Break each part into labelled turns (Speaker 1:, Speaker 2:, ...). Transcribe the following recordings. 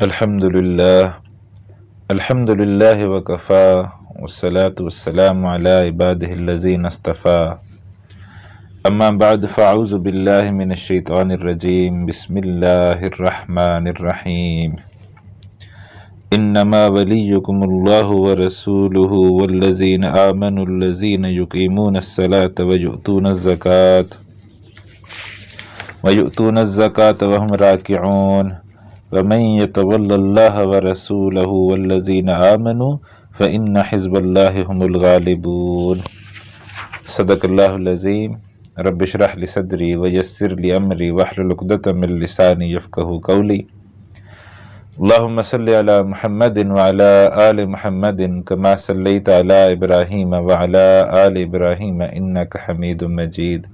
Speaker 1: الحمد للہ وکفا والصلاة والسلام علی عبادہ الذین اصطفیٰ اما بعد فاعوذ باللہ من الشیطان الرجیم بسم اللہ الرحمن الرحیم انما ولیکم اللہ ورسولہ والذین آمنوا الذین یقیمون الصلاة ویؤتون الزکاة وهم راکعون ومن يتول الله ورسوله والذين آمنوا فإن حزب الله هم الغالبون صدق الله العظيم رب اشرح لي صدري ويسر لي أمري واحلل عقدة من لساني يفقهوا قولي اللهم صل على محمد وعلى آل محمد كما صليت على إبراهيم وعلى آل إبراهيم إنك حميد مجيد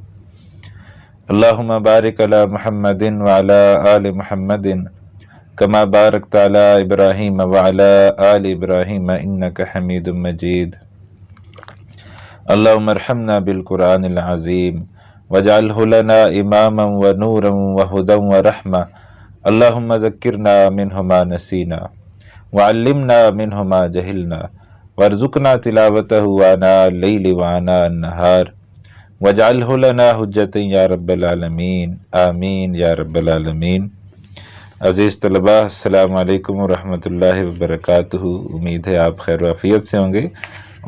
Speaker 1: اللهم بارك على محمد وعلى آل محمد كما باركت على إبراهيم وعلى آل إبراهيم إنك حميد مجيد اللهم ارحمنا بالقرآن العظيم واجعله لنا إماما ونورا وهدى ورحمة اللهم ذكرنا منه ما نسينا وعلمنا منه ما جهلنا وارزقنا تلاوته آناء الليل وآناء النهار واجعله لنا حجة يا رب العالمين آمين يا رب العالمين۔ عزیز طلباء، السلام علیکم ورحمۃ اللہ وبرکاتہ۔ امید ہے آپ خیر و عافیت سے ہوں گے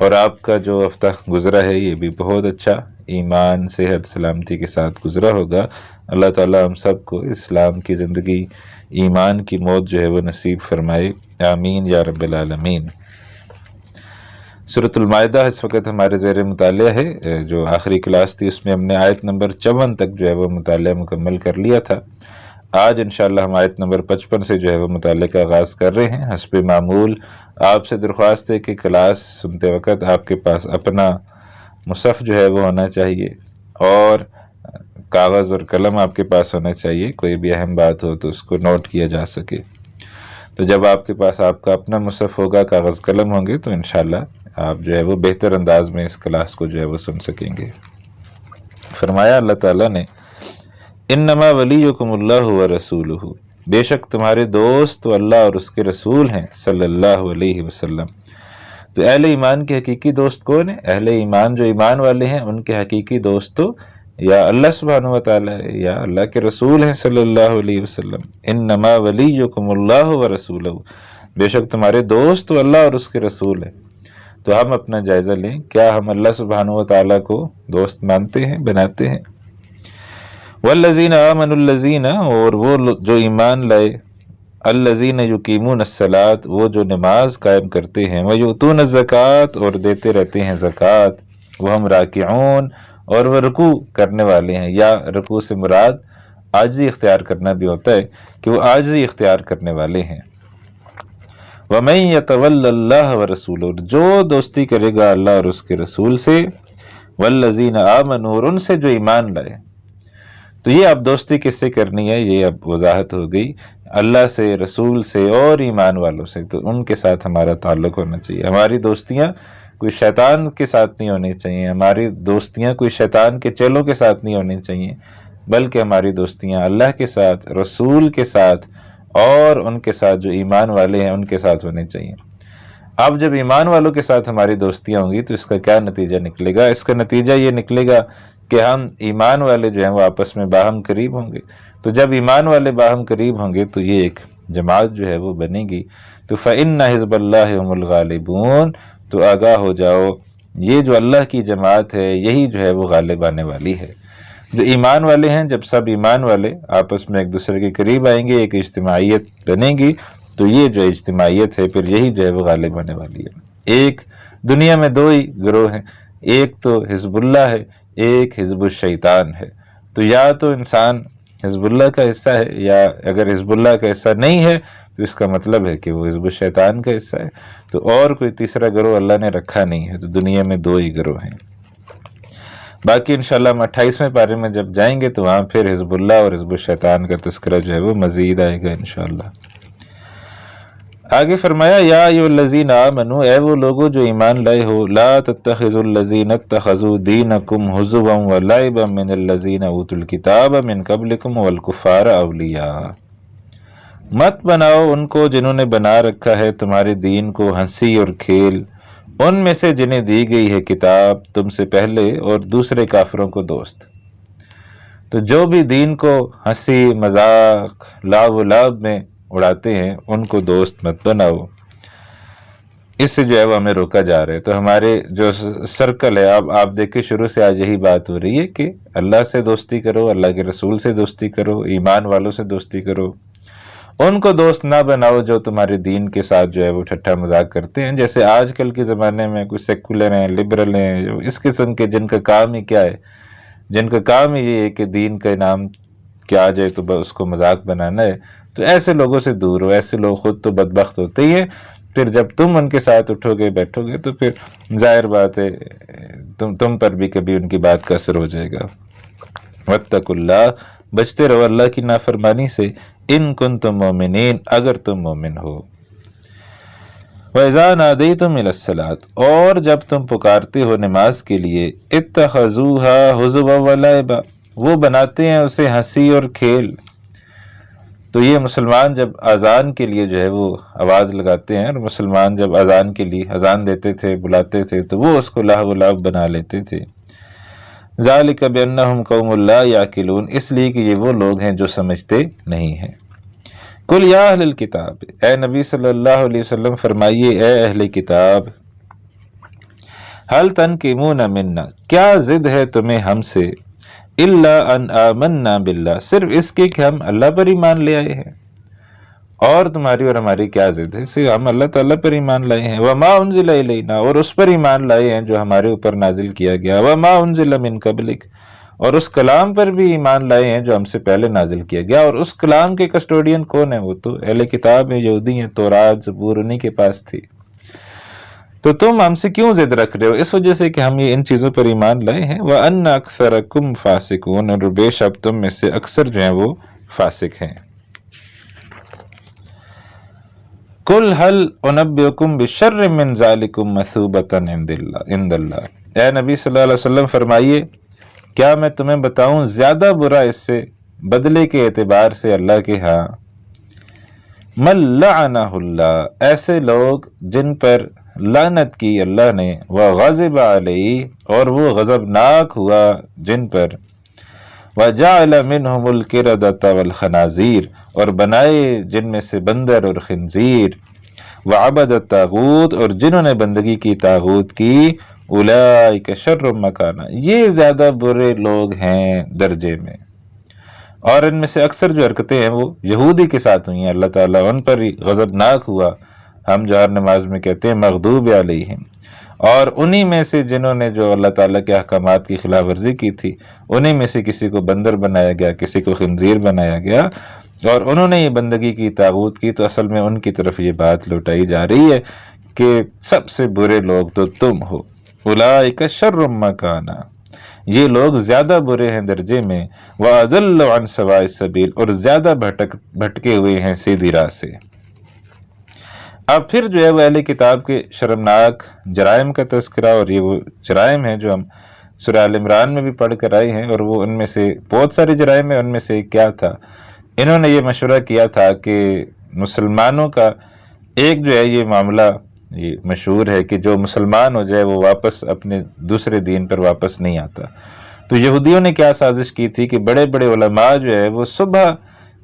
Speaker 1: اور آپ کا جو ہفتہ گزرا ہے یہ بھی بہت اچھا ایمان صحت سلامتی کے ساتھ گزرا ہوگا۔ اللہ تعالی ہم سب کو اسلام کی زندگی ایمان کی موت جو ہے وہ نصیب فرمائے، آمین یا رب العالمین۔ سورۃ المائدہ اس وقت ہمارے زیر مطالعہ ہے۔ جو آخری کلاس تھی اس میں ہم نے آیت نمبر 54 تک جو ہے وہ مطالعہ مکمل کر لیا تھا۔ آج انشاءاللہ ہم آیت نمبر 55 سے جو ہے وہ مطالعے کا آغاز کر رہے ہیں۔ حسب معمول آپ سے درخواست ہے کہ کلاس سنتے وقت آپ کے پاس اپنا مصحف جو ہے وہ ہونا چاہیے اور کاغذ اور قلم آپ کے پاس ہونا چاہیے، کوئی بھی اہم بات ہو تو اس کو نوٹ کیا جا سکے۔ تو جب آپ کے پاس آپ کا اپنا مصحف ہوگا، کاغذ قلم ہوں گے تو انشاءاللہ آپ جو ہے وہ بہتر انداز میں اس کلاس کو جو ہے وہ سن سکیں گے۔ فرمایا اللہ تعالیٰ نے انما ولیکم اللہ ورسولہ، بے شک تمہارے دوست تو اللہ اور اس کے رسول ہیں صلی اللہ علیہ وسلم۔ تو اہل ایمان کے حقیقی دوست کون ہیں؟ اہل ایمان جو ایمان والے ہیں ان کے حقیقی دوست تو یا اللہ سبحانہ وتعالی ہے یا اللہ کے رسول ہیں صلی اللہ علیہ وسلم۔ انما ولیکم اللہ ورسولہ، بے شک تمہارے دوست تو اللہ اور اس کے رسول ہیں۔ تو ہم اپنا جائزہ لیں، کیا ہم اللہ سبحانہ وتعالی کو دوست مانتے ہیں، بناتے ہیں؟ والذین آمنوا الذین، اور وہ جو ایمان لائے، الذین یقیمون الصلاۃ، وہ جو نماز قائم کرتے ہیں، ویؤتون الزکاۃ، اور دیتے رہتے ہیں زکوٰۃ، وہم راکعون، اور وہ رکوع کرنے والے ہیں، یا رکوع سے مراد عاجزی اختیار کرنا بھی ہوتا ہے کہ وہ عاجزی اختیار کرنے والے ہیں۔ ومن یتول اللہ ورسولہ، جو دوستی کرے گا اللہ اور اس کے رسول سے، والذین آمنوا، اور ان سے جو ایمان لائے۔ تو یہ اب دوستی کس سے کرنی ہے، یہ اب وضاحت ہو گئی، اللہ سے، رسول سے اور ایمان والوں سے۔ تو ان کے ساتھ ہمارا تعلق ہونا چاہیے۔ ہماری دوستیاں کوئی شیطان کے ساتھ نہیں ہونی چاہیے، ہماری دوستیاں کوئی شیطان کے چیلوں کے ساتھ نہیں ہونی چاہیے، بلکہ ہماری دوستیاں اللہ کے ساتھ، رسول کے ساتھ اور ان کے ساتھ جو ایمان والے ہیں ان کے ساتھ ہونی چاہیے۔ اب جب ایمان والوں کے ساتھ ہماری دوستیاں ہوں گی تو اس کا کیا نتیجہ نکلے گا؟ اس کا نتیجہ یہ نکلے گا کہ ہم ایمان والے جو ہیں وہ آپس میں باہم قریب ہوں گے۔ تو جب ایمان والے باہم قریب ہوں گے تو یہ ایک جماعت جو ہے وہ بنے گی۔ تو فَإِنَّ حِزْبَ اللَّهِ هُمُ الْغَالِبُونَ، تو آگاہ ہو جاؤ یہ جو اللہ کی جماعت ہے یہی جو ہے وہ غالب آنے والی ہے۔ جو ایمان والے ہیں، جب سب ایمان والے آپس میں ایک دوسرے کے قریب آئیں گے، ایک اجتماعیت بنے گی، تو یہ جو اجتماعیت ہے پھر یہی جو ہے وہ غالب آنے والی ہے۔ ایک دنیا میں دو ہی گروہ ہیں، ایک تو حزب اللہ ہے، ایک حزب الشیطان ہے۔ تو یا تو انسان حزب اللہ کا حصہ ہے، یا اگر حزب اللہ کا حصہ نہیں ہے تو اس کا مطلب ہے کہ وہ حزب الشیطان کا حصہ ہے۔ تو اور کوئی تیسرا گروہ اللہ نے رکھا نہیں ہے، تو دنیا میں دو ہی گروہ ہیں۔ باقی انشاءاللہ ہم 28ویں پارے میں جب جائیں گے تو وہاں پھر حزب اللہ اور حزب الشیطان کا تذکرہ جو ہے وہ مزید آئے گا انشاءاللہ۔ آگے فرمایا یا ایھا الذین آمنوا، اے وہ لوگوں جو ایمان لائے ہو، لا تتخذوا الذین اتخذوا دینکم ہزوا ولعبا من الذین اوتوا الکتاب من قبلکم والکفار اولیاء، مت بناؤ ان کو جنہوں نے بنا رکھا ہے تمہارے دین کو ہنسی اور کھیل، ان میں سے جنہیں دی گئی ہے کتاب تم سے پہلے، اور دوسرے کافروں کو دوست۔ تو جو بھی دین کو ہنسی مذاق لعب و لعب میں اڑاتے ہیں ان کو دوست مت بناؤ۔ اس سے جو ہے وہ ہمیں روکا جا رہا ہے۔ تو ہمارے جو سرکل ہے، اب آپ دیکھیں شروع سے آج یہی بات ہو رہی ہے کہ اللہ سے دوستی کرو، اللہ کے رسول سے دوستی کرو، ایمان والوں سے دوستی کرو، ان کو دوست نہ بناؤ جو تمہارے دین کے ساتھ جو ہے وہ ٹھٹھا مذاق کرتے ہیں۔ جیسے آج کل کے زمانے میں کچھ سیکولر ہیں، لبرل ہیں، اس قسم کے جن کا کام ہی کیا ہے، جن کا کام ہی یہ ہے کہ دین کا انعام کیا آ جائے تو اس کو مذاق بنانا ہے، تو ایسے لوگوں سے دور ہو۔ ایسے لوگ خود تو بدبخت ہوتے ہی ہیں، پھر جب تم ان کے ساتھ اٹھو گے بیٹھو گے تو پھر ظاہر بات ہے تم پر بھی کبھی ان کی بات کا اثر ہو جائے گا۔ واتقوا اللہ، بچتے رہو اللہ کی نافرمانی سے، ان کنتم مومنین، اگر تم مومن ہو۔ وَإِذَا نَادَيْتُمْ إِلَى الصَّلَاةِ، اور جب تم پکارتے ہو نماز کے لیے، اتخذوها حزوا ولعبا، وہ بناتے ہیں اسے ہنسی اور کھیل۔ تو یہ مسلمان جب اذان کے لیے جو ہے وہ آواز لگاتے ہیں، اور مسلمان جب اذان کے لیے اذان دیتے تھے بلاتے تھے تو وہ اس کو لہو و لعب بنا لیتے تھے۔ ذالک بانہم قوم لا یعقلون، اس لیے کہ یہ وہ لوگ ہیں جو سمجھتے نہیں ہیں۔ قل یا اہل الکتاب، اے نبی صلی اللہ علیہ وسلم فرمائیے اے اہل کتاب، هل تنقمون منا، کیا ضد ہے تمہیں ہم سے، الا ان آمنا باللہ، صرف اس کی کہ ہم اللہ پر ایمان لے آئے ہیں۔ اور تمہاری اور ہماری کیا ضد ہے، صرف ہم اللہ تعالیٰ پر ایمان لائے ہیں۔ وما انزل الینا، اور اس پر ایمان لائے ہیں جو ہمارے اوپر نازل کیا گیا۔ وما انزل من قبلک، اور اس کلام پر بھی ایمان لائے ہیں جو ہم سے پہلے نازل کیا گیا۔ اور اس کلام کے کسٹوڈین کون ہیں؟ وہ تو اہل کتاب میں یہودی ہیں، تورات زبور انہی کے پاس تھی۔ تو تم ہم سے کیوں ضد رکھ رہے ہو؟ اس وجہ سے کہ ہم یہ ان چیزوں پر ایمان لائے ہیں۔ وَأَنَّ أَكْثَرَكُمْ فَاسِقُونَ، اور بے شک تم میں سے اکثر جو ہیں وہ فاسق ہیں۔ قُلْ هَلْ أُنَبِّئُكُمْ بِشَرٍّ مِّن ذَلِكُمْ مَثُوبَةً عِندَ اللَّهِ، اے نبی صلی اللہ علیہ وسلم فرمائیے کیا میں تمہیں بتاؤں زیادہ برا اس سے بدلے کے اعتبار سے اللہ کے ہاں؟ مَن لَعَنَهُ اللَّهُ، ایسے لوگ جن پر لعنت کی اللہ نے، وغضب علیہ، اور وہ غضبناک ہوا جن پر، وجعل منہم القردۃ والخنازیر، اور بنائے جن میں سے بندر اور خنزیر، وعبد الطاغوت، اور جنہوں نے بندگی کی طاغوت کی، اولئک شر مکانہ، یہ زیادہ برے لوگ ہیں درجے میں۔ اور ان میں سے اکثر جو حرکتیں ہیں وہ یہودی کے ساتھ ہوئی ہیں، اللہ تعالیٰ ان پر ہی غضبناک ہوا، ہم جو ہر نماز میں کہتے ہیں مغضوب علیہم۔ اور انہی میں سے جنہوں نے جو اللہ تعالیٰ کے احکامات کی خلاف ورزی کی تھی، انہی میں سے کسی کو بندر بنایا گیا، کسی کو خنزیر بنایا گیا، اور انہوں نے یہ بندگی کی طاغوت کی۔ تو اصل میں ان کی طرف یہ بات لوٹائی جا رہی ہے کہ سب سے برے لوگ تو تم ہو، اولئک شر مکانہ، یہ لوگ زیادہ برے ہیں درجے میں، وَأَضَلُّ عَنْ سَوَاءِ السَّبِيلِ، اور زیادہ بھٹکے ہوئے ہیں سیدھی راہ سے۔ اب پھر جو ہے وہ اہل کتاب کے شرمناک جرائم کا تذکرہ، اور یہ وہ جرائم ہیں جو ہم سورہ آل عمران میں بھی پڑھ کر آئے ہیں، اور وہ ان میں سے بہت سارے جرائم ہیں۔ ان میں سے کیا تھا، انہوں نے یہ مشورہ کیا تھا کہ مسلمانوں کا ایک جو ہے یہ معاملہ یہ مشہور ہے کہ جو مسلمان ہو جائے وہ واپس اپنے دوسرے دین پر واپس نہیں آتا۔ تو یہودیوں نے کیا سازش کی تھی کہ بڑے بڑے علماء جو ہے وہ صبح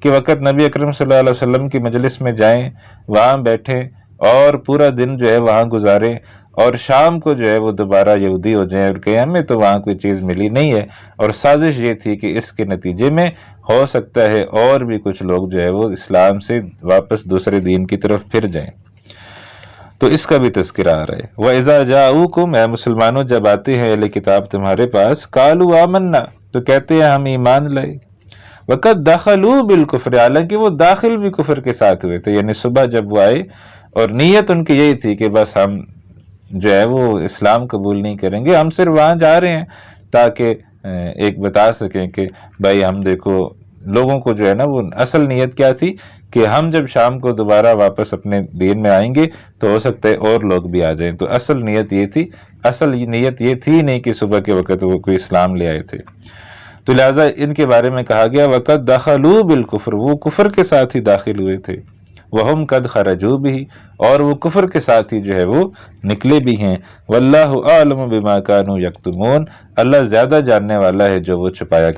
Speaker 1: کے وقت نبی اکرم صلی اللہ علیہ وسلم کی مجلس میں جائیں، وہاں بیٹھیں اور پورا دن جو ہے وہاں گزاریں، اور شام کو جو ہے وہ دوبارہ یہودی ہو جائیں اور کہیں ہمیں تو وہاں کوئی چیز ملی نہیں ہے۔ اور سازش یہ تھی کہ اس کے نتیجے میں ہو سکتا ہے اور بھی کچھ لوگ جو ہے وہ اسلام سے واپس دوسرے دین کی طرف پھر جائیں۔ تو اس کا بھی تذکرہ آ رہا ہے۔ وَإِذَا جَاءُوكُمْ، اے مسلمانوں جب آتے ہیں اہل کتاب تمہارے پاس، قَالُوا آمَنَّا، تو کہتے ہیں ہم ایمان لائے، وَقَدْ دَخَلُوا بِالْكُفْرِ، حالانکہ وہ داخل بھی کفر کے ساتھ ہوئے تھے۔ یعنی صبح جب وہ آئے اور نیت ان کی یہی تھی کہ بس ہم جو ہے وہ اسلام قبول نہیں کریں گے، ہم صرف وہاں جا رہے ہیں تاکہ ایک بتا سکیں کہ بھائی ہم دیکھو لوگوں کو جو ہے نا، وہ اصل نیت کیا تھی کہ ہم جب شام کو دوبارہ واپس اپنے دین میں آئیں گے تو ہو سکتا ہے اور لوگ بھی آ جائیں۔ تو اصل نیت یہ تھی، اصل نیت یہ تھی نہیں کہ صبح کے وقت وہ کوئی اسلام لے آئے تھے۔ تو لہٰذا ان کے بارے میں کہا گیا وَقَدْ دَخَلُوا بِالْكُفْرِ، وہ کفر کے ساتھ ہی داخل ہوئے تھے، وَهُمْ قَدْ خَرَجُوا بِهِ، اور وہ کفر کے ساتھ ہی جو ہے وہ نکلے بھی ہیں، وَاللَّهُ أَعْلَمُ بِمَا كَانُوا يَكْتُمُونَ، اللہ زیادہ جاننے والا ہے جو وہ چھپایا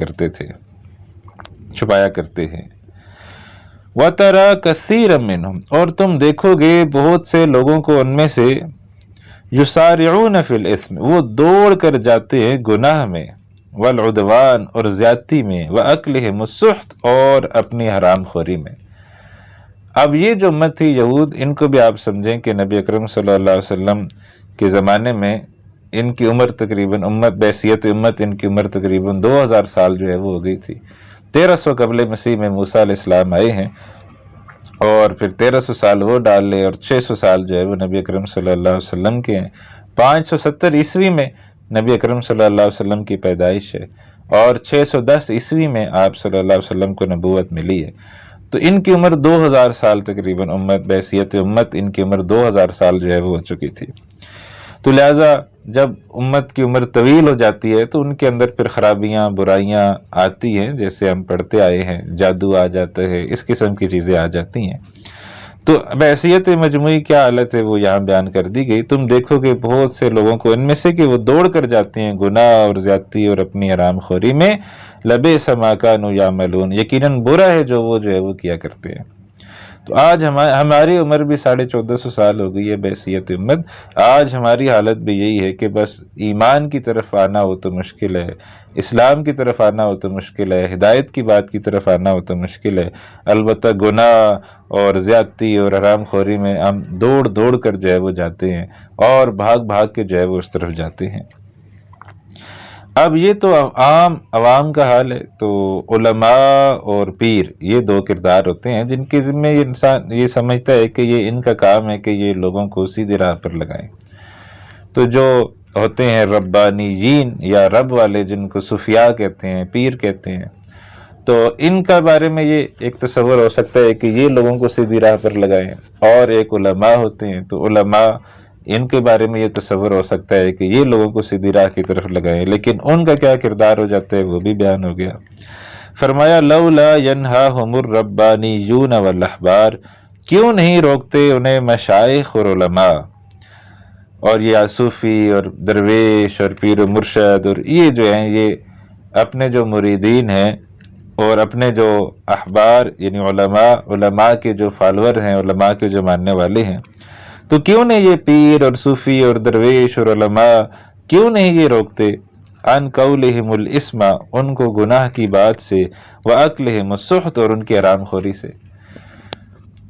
Speaker 1: کرتے ہیں۔ وَتَرَى كَثِيرًا مِّنْهُمْ، اور تم دیکھو گے بہت سے لوگوں کو ان میں سے، يُسَارِعُونَ فِي الْإِثْمِ، وہ دوڑ کر جاتے ہیں گناہ میں، والعدوان، اور زیادتی میں، وَأَكْلِهِمُ السُّحْتَ، اور اپنی حرام خوری میں۔ اب یہ جو امت تھی یہود، ان کو بھی آپ سمجھیں کہ نبی اکرم صلی اللہ علیہ وسلم کے زمانے میں ان کی عمر تقریباً بعثیت امت ان کی عمر تقریباً 2000 سال جو ہے وہ ہو گئی تھی۔ 1300 قبل مسیح میں موسیٰ علیہ السلام آئے ہیں، اور پھر 1300 سال وہ ڈال لے، اور 600 سال جو ہے وہ نبی اکرم صلی اللہ علیہ وسلم کے ہیں۔ 570 عیسوی میں نبی اکرم صلی اللہ علیہ وسلم کی پیدائش ہے، اور 610 عیسوی میں آپ صلی اللہ علیہ وسلم کو نبوت ملی ہے۔ تو ان کی عمر 2000 سال تقریباً بعثیت امت ان کی عمر 2000 سال جو ہے وہ ہو چکی تھی۔ تو لہٰذا جب امت کی عمر طویل ہو جاتی ہے تو ان کے اندر پھر خرابیاں برائیاں آتی ہیں، جیسے ہم پڑھتے آئے ہیں، جادو آ جاتا ہے، اس قسم کی چیزیں آ جاتی ہیں۔ تو بحیثیت مجموعی کیا حالت ہے وہ یہاں بیان کر دی گئی۔ تم دیکھو گے بہت سے لوگوں کو ان میں سے کہ وہ دوڑ کر جاتے ہیں گناہ اور زیادتی اور اپنی حرام خوری میں، لبئس ما کانوا یعملون، یقیناً برا ہے جو وہ کیا کرتے ہیں۔ تو آج ہماری عمر بھی 1450 سال ہو گئی ہے بعثیت امت۔ آج ہماری حالت بھی یہی ہے کہ بس ایمان کی طرف آنا ہو تو مشکل ہے، اسلام کی طرف آنا ہو تو مشکل ہے، ہدایت کی بات کی طرف آنا ہو تو مشکل ہے۔ البتہ گناہ اور زیادتی اور حرام خوری میں ہم دوڑ کر جو ہے وہ جاتے ہیں، اور بھاگ کے جو ہے وہ اس طرف جاتے ہیں۔ اب یہ تو عام عوام کا حال ہے۔ تو علماء اور پیر یہ دو کردار ہوتے ہیں جن کے ذمہ یہ انسان یہ سمجھتا ہے کہ یہ ان کا کام ہے کہ یہ لوگوں کو سیدھی راہ پر لگائیں۔ تو جو ہوتے ہیں ربانیین یا رب والے، جن کو صوفیاء کہتے ہیں، پیر کہتے ہیں، تو ان کا بارے میں یہ ایک تصور ہو سکتا ہے کہ یہ لوگوں کو سیدھی راہ پر لگائیں، اور ایک علماء ہوتے ہیں تو علماء ان کے بارے میں یہ تصور ہو سکتا ہے کہ یہ لوگوں کو سیدھی راہ کی طرف لگائیں، لیکن ان کا کیا کردار ہو جاتا ہے وہ بھی بیان ہو گیا۔ فرمایا لولا ینہاہم الربانیون والاحبار، کیوں نہیں روکتے انہیں مشائخ اور علماء، اور یہ صوفی اور درویش اور پیر و مرشد، اور یہ جو ہیں یہ اپنے جو مریدین ہیں اور اپنے جو احبار یعنی علماء کے جو فالور ہیں، علماء کے جو ماننے والے ہیں، تو کیوں نہیں یہ پیر اور صوفی اور درویش اور علماء کیوں نہیں یہ روکتے عن قولہم الاسم، ان کو گناہ کی بات سے، واکلہم السحت، اور ان کی حرام خوری سے۔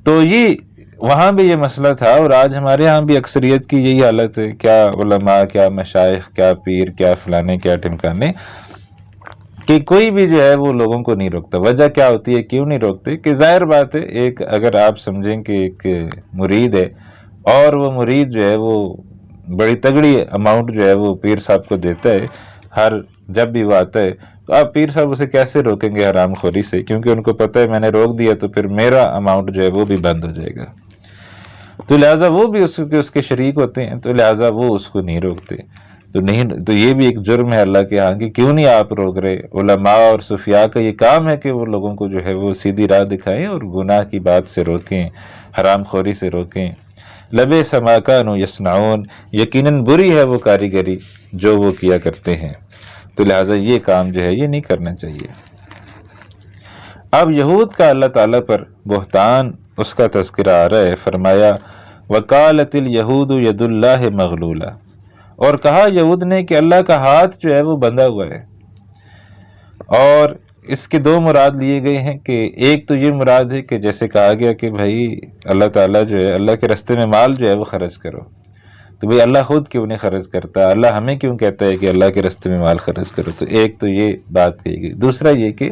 Speaker 1: تو یہ وہاں بھی یہ مسئلہ تھا، اور آج ہمارے ہاں بھی اکثریت کی یہی حالت ہے، کیا علماء، کیا مشائخ، کیا پیر، کیا فلانے، کیا ٹمکانے، کہ کوئی بھی جو ہے وہ لوگوں کو نہیں روکتا۔ وجہ کیا ہوتی ہے کیوں نہیں روکتے؟ کہ ظاہر بات ہے، ایک اگر آپ سمجھیں کہ ایک مرید ہے، اور وہ مرید جو ہے وہ بڑی تگڑی اماؤنٹ جو ہے وہ پیر صاحب کو دیتا ہے جب بھی وہ آتا ہے، تو آپ پیر صاحب اسے کیسے روکیں گے حرام خوری سے؟ کیونکہ ان کو پتہ ہے میں نے روک دیا تو پھر میرا اماؤنٹ جو ہے وہ بھی بند ہو جائے گا۔ تو لہٰذا وہ بھی اس کے شریک ہوتے ہیں، تو لہٰذا وہ اس کو نہیں روکتے۔ تو یہ بھی ایک جرم ہے اللہ کے ہاں کہ کیوں نہیں آپ روک رہے؟ علماء اور صوفیاء کا یہ کام ہے کہ وہ لوگوں کو جو ہے وہ سیدھی راہ دکھائیں اور گناہ کی بات سے روکیں، حرام خوری سے روکیں۔ لبئس ما کانوا یصنعون، یقیناً بری ہے وہ کاریگری جو وہ کیا کرتے ہیں۔ تو لہٰذا یہ کام جو ہے یہ نہیں کرنا چاہیے۔ اب یہود کا اللہ تعالیٰ پر بہتان اس کا تذکرہ آ رہا ہے۔ فرمایا وقالت الیہود ید اللہ مغلولہ، اور کہا یہود نے کہ اللہ کا ہاتھ جو ہے وہ بندھا ہوا ہے۔ اور اس کے دو مراد لیے گئے ہیں کہ ایک تو یہ مراد ہے کہ جیسے کہا گیا کہ بھائی اللہ تعالیٰ جو ہے اللہ کے راستے میں مال جو ہے وہ خرچ کرو، تو بھئی اللہ خود کیوں نہیں خرچ کرتا؟ اللہ ہمیں کیوں کہتا ہے کہ اللہ کے راستے میں مال خرچ کرو؟ تو ایک تو یہ بات کہی گئی۔ دوسرا یہ کہ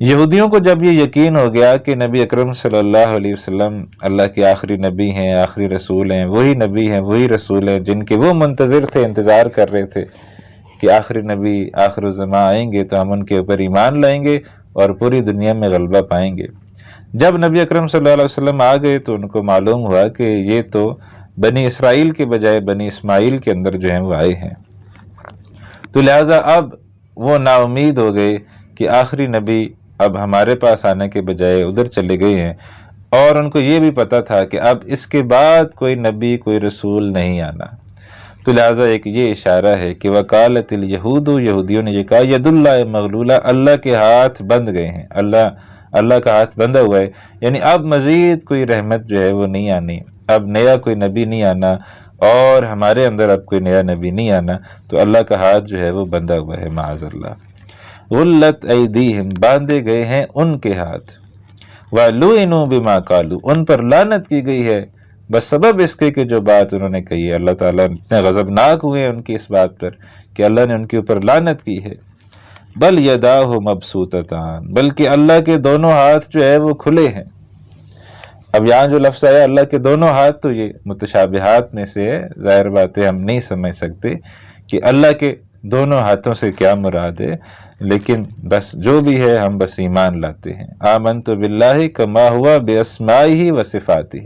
Speaker 1: یہودیوں کو جب یہ یقین ہو گیا کہ نبی اکرم صلی اللہ علیہ وسلم اللہ کے آخری نبی ہیں، آخری رسول ہیں، وہی نبی ہیں، وہی رسول ہیں جن کے وہ منتظر تھے، انتظار کر رہے تھے کہ آخری نبی آخر الزمان آئیں گے تو ہم ان کے اوپر ایمان لائیں گے اور پوری دنیا میں غلبہ پائیں گے۔ جب نبی اکرم صلی اللہ علیہ وسلم آ گئے تو ان کو معلوم ہوا کہ یہ تو بنی اسرائیل کے بجائے بنی اسماعیل کے اندر جو ہیں وہ آئے ہیں۔ تو لہٰذا اب وہ نا امید ہو گئے کہ آخری نبی اب ہمارے پاس آنے کے بجائے ادھر چلے گئے ہیں، اور ان کو یہ بھی پتا تھا کہ اب اس کے بعد کوئی نبی کوئی رسول نہیں آنا۔ تو لہٰذا ایک یہ اشارہ ہے کہ وقالت الیہود، یہودیوں نے یہ کہا ید اللہ مغلولہ، اللہ کے ہاتھ بند گئے ہیں، اللہ کا ہاتھ بندھا ہوا ہے، یعنی اب مزید کوئی رحمت جو ہے وہ نہیں آنی، اب نیا کوئی نبی نہیں آنا، اور ہمارے اندر اب کوئی نیا نبی نہیں آنا، تو اللہ کا ہاتھ جو ہے وہ بندھا ہوا ہے معاذ اللہ۔ غلت ایدیہم، باندھے گئے ہیں ان کے ہاتھ، وَلُعِنُوا بِمَا قَالُوا، ان پر لعنت کی گئی ہے بس سبب اس کے کہ جو بات انہوں نے کہی ہے۔ اللہ تعالیٰ اتنے غضبناک ہوئے ہیں ان کی اس بات پر کہ اللہ نے ان کے اوپر لعنت کی ہے۔ بل یداہ مبسوطتان، بلکہ اللہ کے دونوں ہاتھ جو ہے وہ کھلے ہیں۔ اب یہاں جو لفظ آیا اللہ کے دونوں ہاتھ، تو یہ متشابہات میں سے ہے، ظاہر بات ہے ہم نہیں سمجھ سکتے کہ اللہ کے دونوں ہاتھوں سے کیا مراد ہے، لیکن بس جو بھی ہے ہم بس ایمان لاتے ہیں۔ آمنت باللہ کما ہوا باسمائہ و صفاتہ،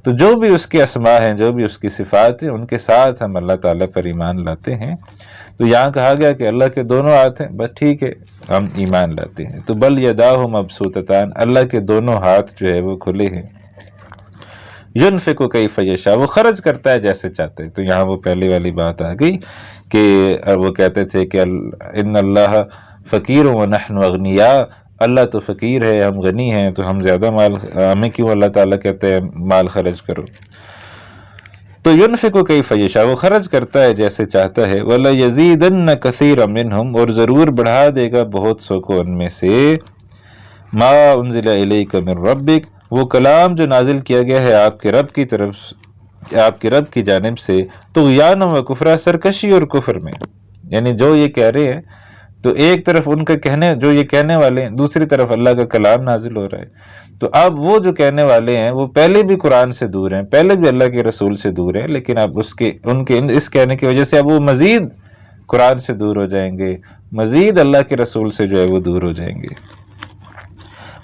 Speaker 1: تو جو بھی اس کے اسماء ہیں، جو بھی اس کی صفات ہیں، ان کے ساتھ ہم اللہ تعالیٰ پر ایمان لاتے ہیں۔ تو یہاں کہا گیا کہ اللہ کے دونوں ہاتھ ہیں، بس ٹھیک ہے ہم ایمان لاتے ہیں۔ تو بل یداہ مبسوطتان، اللہ کے دونوں ہاتھ جو ہے وہ کھلے ہیں۔ ینفق کیف یشاء، وہ خرچ کرتا ہے جیسے چاہتے ہیں۔ تو یہاں وہ پہلی والی بات آ گئی کہ وہ کہتے تھے کہ ان اللہ فقیر ونحن اغنیاء، اللہ تو فقیر ہے ہم غنی ہیں، تو ہم زیادہ مال، ہمیں کیوں اللہ تعالیٰ کہتے ہیں مال خرچ کرو۔ تو ینفق کیف یشاء، وہ خرچ کرتا ہے جیسے چاہتا ہے۔ وَلَيَزِيدَنَّ كَثِيرًا مِّنْهُمْ، اور ضرور بڑھا دے گا بہت سو کو ان میں سے، ما انزل الیک من ربک، وہ کلام جو نازل کیا گیا ہے آپ کے رب کی طرف، آپ کے رب کی جانب سے، طغیانا و کفرا، سرکشی اور کفر میں۔ یعنی جو یہ کہہ رہے ہیں تو ایک طرف ان کا کہنے، جو یہ کہنے والے ہیں، دوسری طرف اللہ کا کلام نازل ہو رہا ہے۔ تو اب وہ جو کہنے والے ہیں وہ پہلے بھی قرآن سے دور ہیں، پہلے بھی اللہ کے رسول سے دور ہیں، لیکن اب ان کے اس کہنے کی وجہ سے اب وہ مزید قرآن سے دور ہو جائیں گے، مزید اللہ کے رسول سے جو ہے وہ دور ہو جائیں گے۔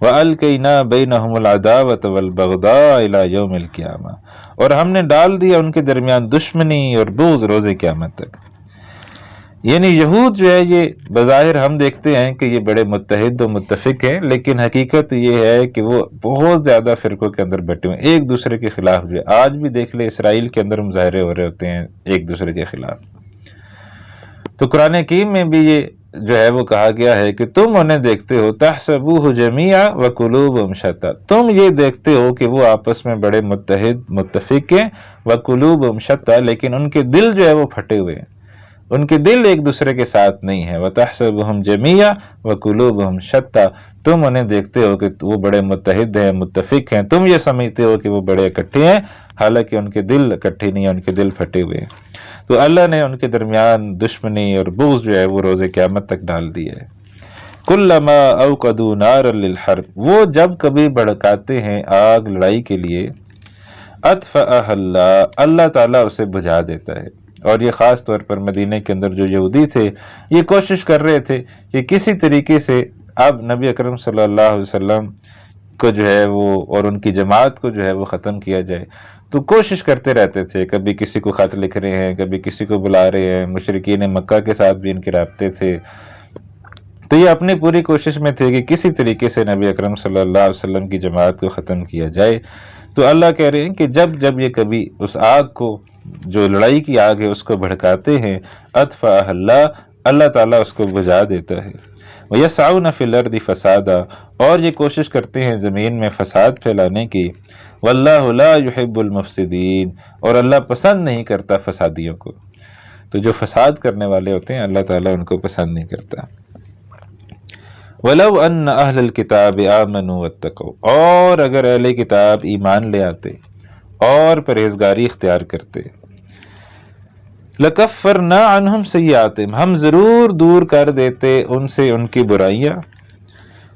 Speaker 1: وَأَلْقَيْنَا بَيْنَهُمُ الْعَدَاوَةَ وَالْبَغْضَاءَ إِلَى يَوْمِ الْقِيَامَةِ، اور ہم نے ڈال دیا ان کے درمیان دشمنی اور بغض روز قیامت تک۔ یعنی یہود جو ہے یہ بظاہر ہم دیکھتے ہیں کہ یہ بڑے متحد و متفق ہیں، لیکن حقیقت یہ ہے کہ وہ بہت زیادہ فرقوں کے اندر بٹے ہوئے ہیں، ایک دوسرے کے خلاف جو ہے۔ آج بھی دیکھ لے اسرائیل کے اندر مظاہرے ہو رہے ہوتے ہیں ایک دوسرے کے خلاف۔ تو قرآن حکیم میں بھی یہ جو ہے وہ کہا گیا ہے کہ تم انہیں دیکھتے ہو تحسبوہ جمیعا وقلوبہم شتیٰ، تم یہ دیکھتے ہو کہ وہ آپس میں بڑے متحد متفق ہیں، وقلوبہم شتیٰ، لیکن ان کے دل جو ہے وہ پھٹے ہوئے ہیں، ان کے دل ایک دوسرے کے ساتھ نہیں ہے۔ وَتَحْسَبُهُمْ جَمِيعًا وَقُلُوبُهُمْ شَتَّىٰ، تم انہیں دیکھتے ہو کہ وہ بڑے متحد ہیں، متفق ہیں، تم یہ سمجھتے ہو کہ وہ بڑے اکٹھے ہیں، حالانکہ ان کے دل اکٹھے نہیں ہیں، ان کے دل پھٹے ہوئے ہیں۔ تو اللہ نے ان کے درمیان دشمنی اور بغض جو ہے وہ روز قیامت تک ڈال دی ہے۔ كُلَّمَا أَوْقَدُوا نَارًا لِلْحَرْبِ، وہ جب کبھی بھڑکاتے ہیں آگ لڑائی کے لیے، أَطْفَأَهَا اللَّهُ، اللہ تعالیٰ اسے بجھا دیتا ہے۔ اور یہ خاص طور پر مدینہ کے اندر جو یہودی تھے یہ کوشش کر رہے تھے کہ کسی طریقے سے اب نبی اکرم صلی اللہ علیہ وسلم کو جو ہے وہ اور ان کی جماعت کو جو ہے وہ ختم کیا جائے۔ تو کوشش کرتے رہتے تھے، کبھی کسی کو خط لکھ رہے ہیں، کبھی کسی کو بلا رہے ہیں، مشرکین مکہ کے ساتھ بھی ان کے رابطے تھے۔ تو یہ اپنی پوری کوشش میں تھے کہ کسی طریقے سے نبی اکرم صلی اللہ علیہ وسلم کی جماعت کو ختم کیا جائے۔ تو اللہ کہہ رہے ہیں کہ جب یہ کبھی اس آگ کو، جو لڑائی کی آگ ہے، اس کو بھڑکاتے ہیں، اطفأها اللہ، اللہ تعالیٰ اس کو بجھا دیتا ہے۔ وَيَسْعَوْنَ فِي الْأَرْضِ فَسَادًا، اور یہ کوشش کرتے ہیں زمین میں فساد پھیلانے کی۔ وَاللَّهُ لَا يُحِبُّ الْمُفْسِدِينَ، اور اللہ پسند نہیں کرتا فسادیوں کو۔ تو جو فساد کرنے والے ہوتے ہیں اللہ تعالیٰ ان کو پسند نہیں کرتا۔ وَلَوْ أَنَّ أَهْلَ الْكِتَابِ آمَنُوا وَاتَّقَوْا، اور اگر اہل کتاب ایمان لے آتے اور پرہیزگاری اختیار کرتے، لَكَفَّرْنَا عَنْهُمْ سَيِّئَاتِهِمْ، ہم ضرور دور کر دیتے ان سے ان کی برائیاں،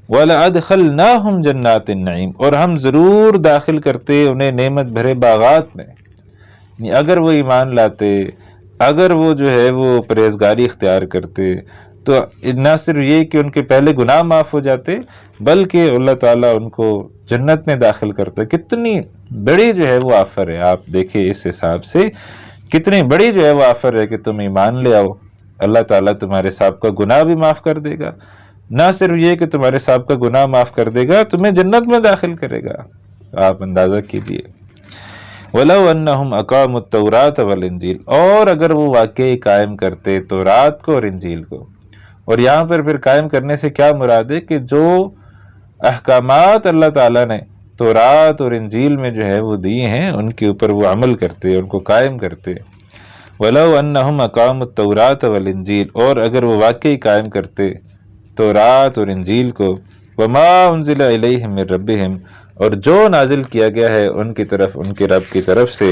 Speaker 1: وَلَأَدْخَلْنَاهُمْ جَنَّاتِ النَّعِيمِ، اور ہم ضرور داخل کرتے انہیں نعمت بھرے باغات میں۔ یعنی اگر وہ ایمان لاتے، اگر وہ جو ہے وہ پرہیزگاری اختیار کرتے، تو نہ صرف یہ کہ ان کے پہلے گناہ معاف ہو جاتے، بلکہ اللہ تعالیٰ ان کو جنت میں داخل کرتا۔ کتنی بڑی جو ہے وہ آفر ہے، آپ دیکھیں اس حساب سے کتنی بڑی جو ہے وہ آفر ہے کہ تم ایمان لے آؤ اللہ تعالیٰ تمہارے سابقہ گناہ بھی معاف کر دے گا، نہ صرف یہ کہ تمہارے سابقہ گناہ معاف کر دے گا، تمہیں جنت میں داخل کرے گا۔ آپ اندازہ کیجئے، وَلَوْ أَنَّهُمْ أَقَامُوا التَّوْرَاةَ وَالْإِنْجِيلَ، اور اگر وہ واقعی قائم کرتے تورات کو اور انجیل کو۔ اور یہاں پر پھر قائم کرنے سے کیا مراد ہے کہ جو احکامات اللہ تعالیٰ نے تورات اور انجیل میں جو ہے وہ دیے ہیں ان کے اوپر وہ عمل کرتے، ان کو قائم کرتے۔ وَلَوْ أَنَّهُمْ أَقَامُوا التَّوْرَاةَ وَالْإِنْجِيلَ، اور اگر وہ واقعی قائم کرتے تورات اور انجیل کو، وَمَا أُنزِلَ إِلَيْهِمْ مِنْ رَبِّهِمْ، اور جو نازل کیا گیا ہے ان کی طرف ان کے رب کی طرف سے،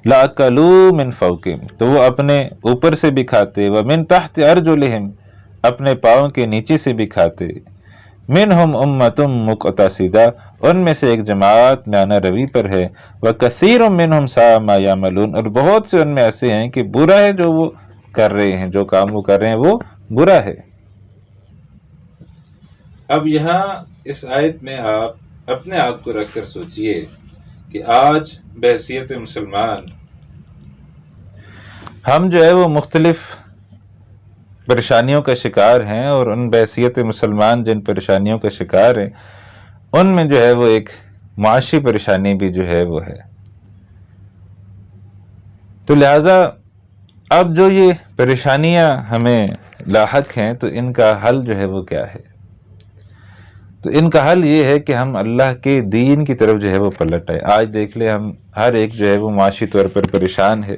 Speaker 1: لَأَكَلُوا مِنْ فَوْقِهِمْ، تو وہ اپنے اوپر سے بھی کھاتے، وَمِنْ تَحْتِ أَرْجُلِهِمْ، اپنے پاؤں کے نیچے سے بھی کھاتے، مِنْهُمْ أُمَّةٌ مُقْتَصِدَةٌ، ان میں سے ایک جماعت میانہ روی پر ہے، وَكَثِيرٌ مِّنْهُمْ سَاءَ مَا يَعْمَلُونَ، اور بہت سے ان میں ایسے ہیں کہ برا ہے جو وہ کر رہے ہیں، جو کام وہ کر رہے ہیں وہ برا ہے۔ اب یہاں اس آیت میں آپ اپنے آپ کو رکھ کر سوچئے کہ آج بحیثیت مسلمان ہم جو ہے وہ مختلف پریشانیوں کا شکار ہیں، اور ان بحیثیت مسلمان جن پریشانیوں کا شکار ہیں ان میں جو ہے وہ ایک معاشی پریشانی بھی جو ہے وہ ہے۔ تو لہٰذا اب جو یہ پریشانیاں ہمیں لاحق ہیں تو ان کا حل جو ہے وہ کیا ہے؟ تو ان کا حل یہ ہے کہ ہم اللہ کے دین کی طرف جو ہے وہ پلٹ آئے۔ آج دیکھ لیں ہم ہر ایک جو ہے وہ معاشی طور پر پریشان ہے۔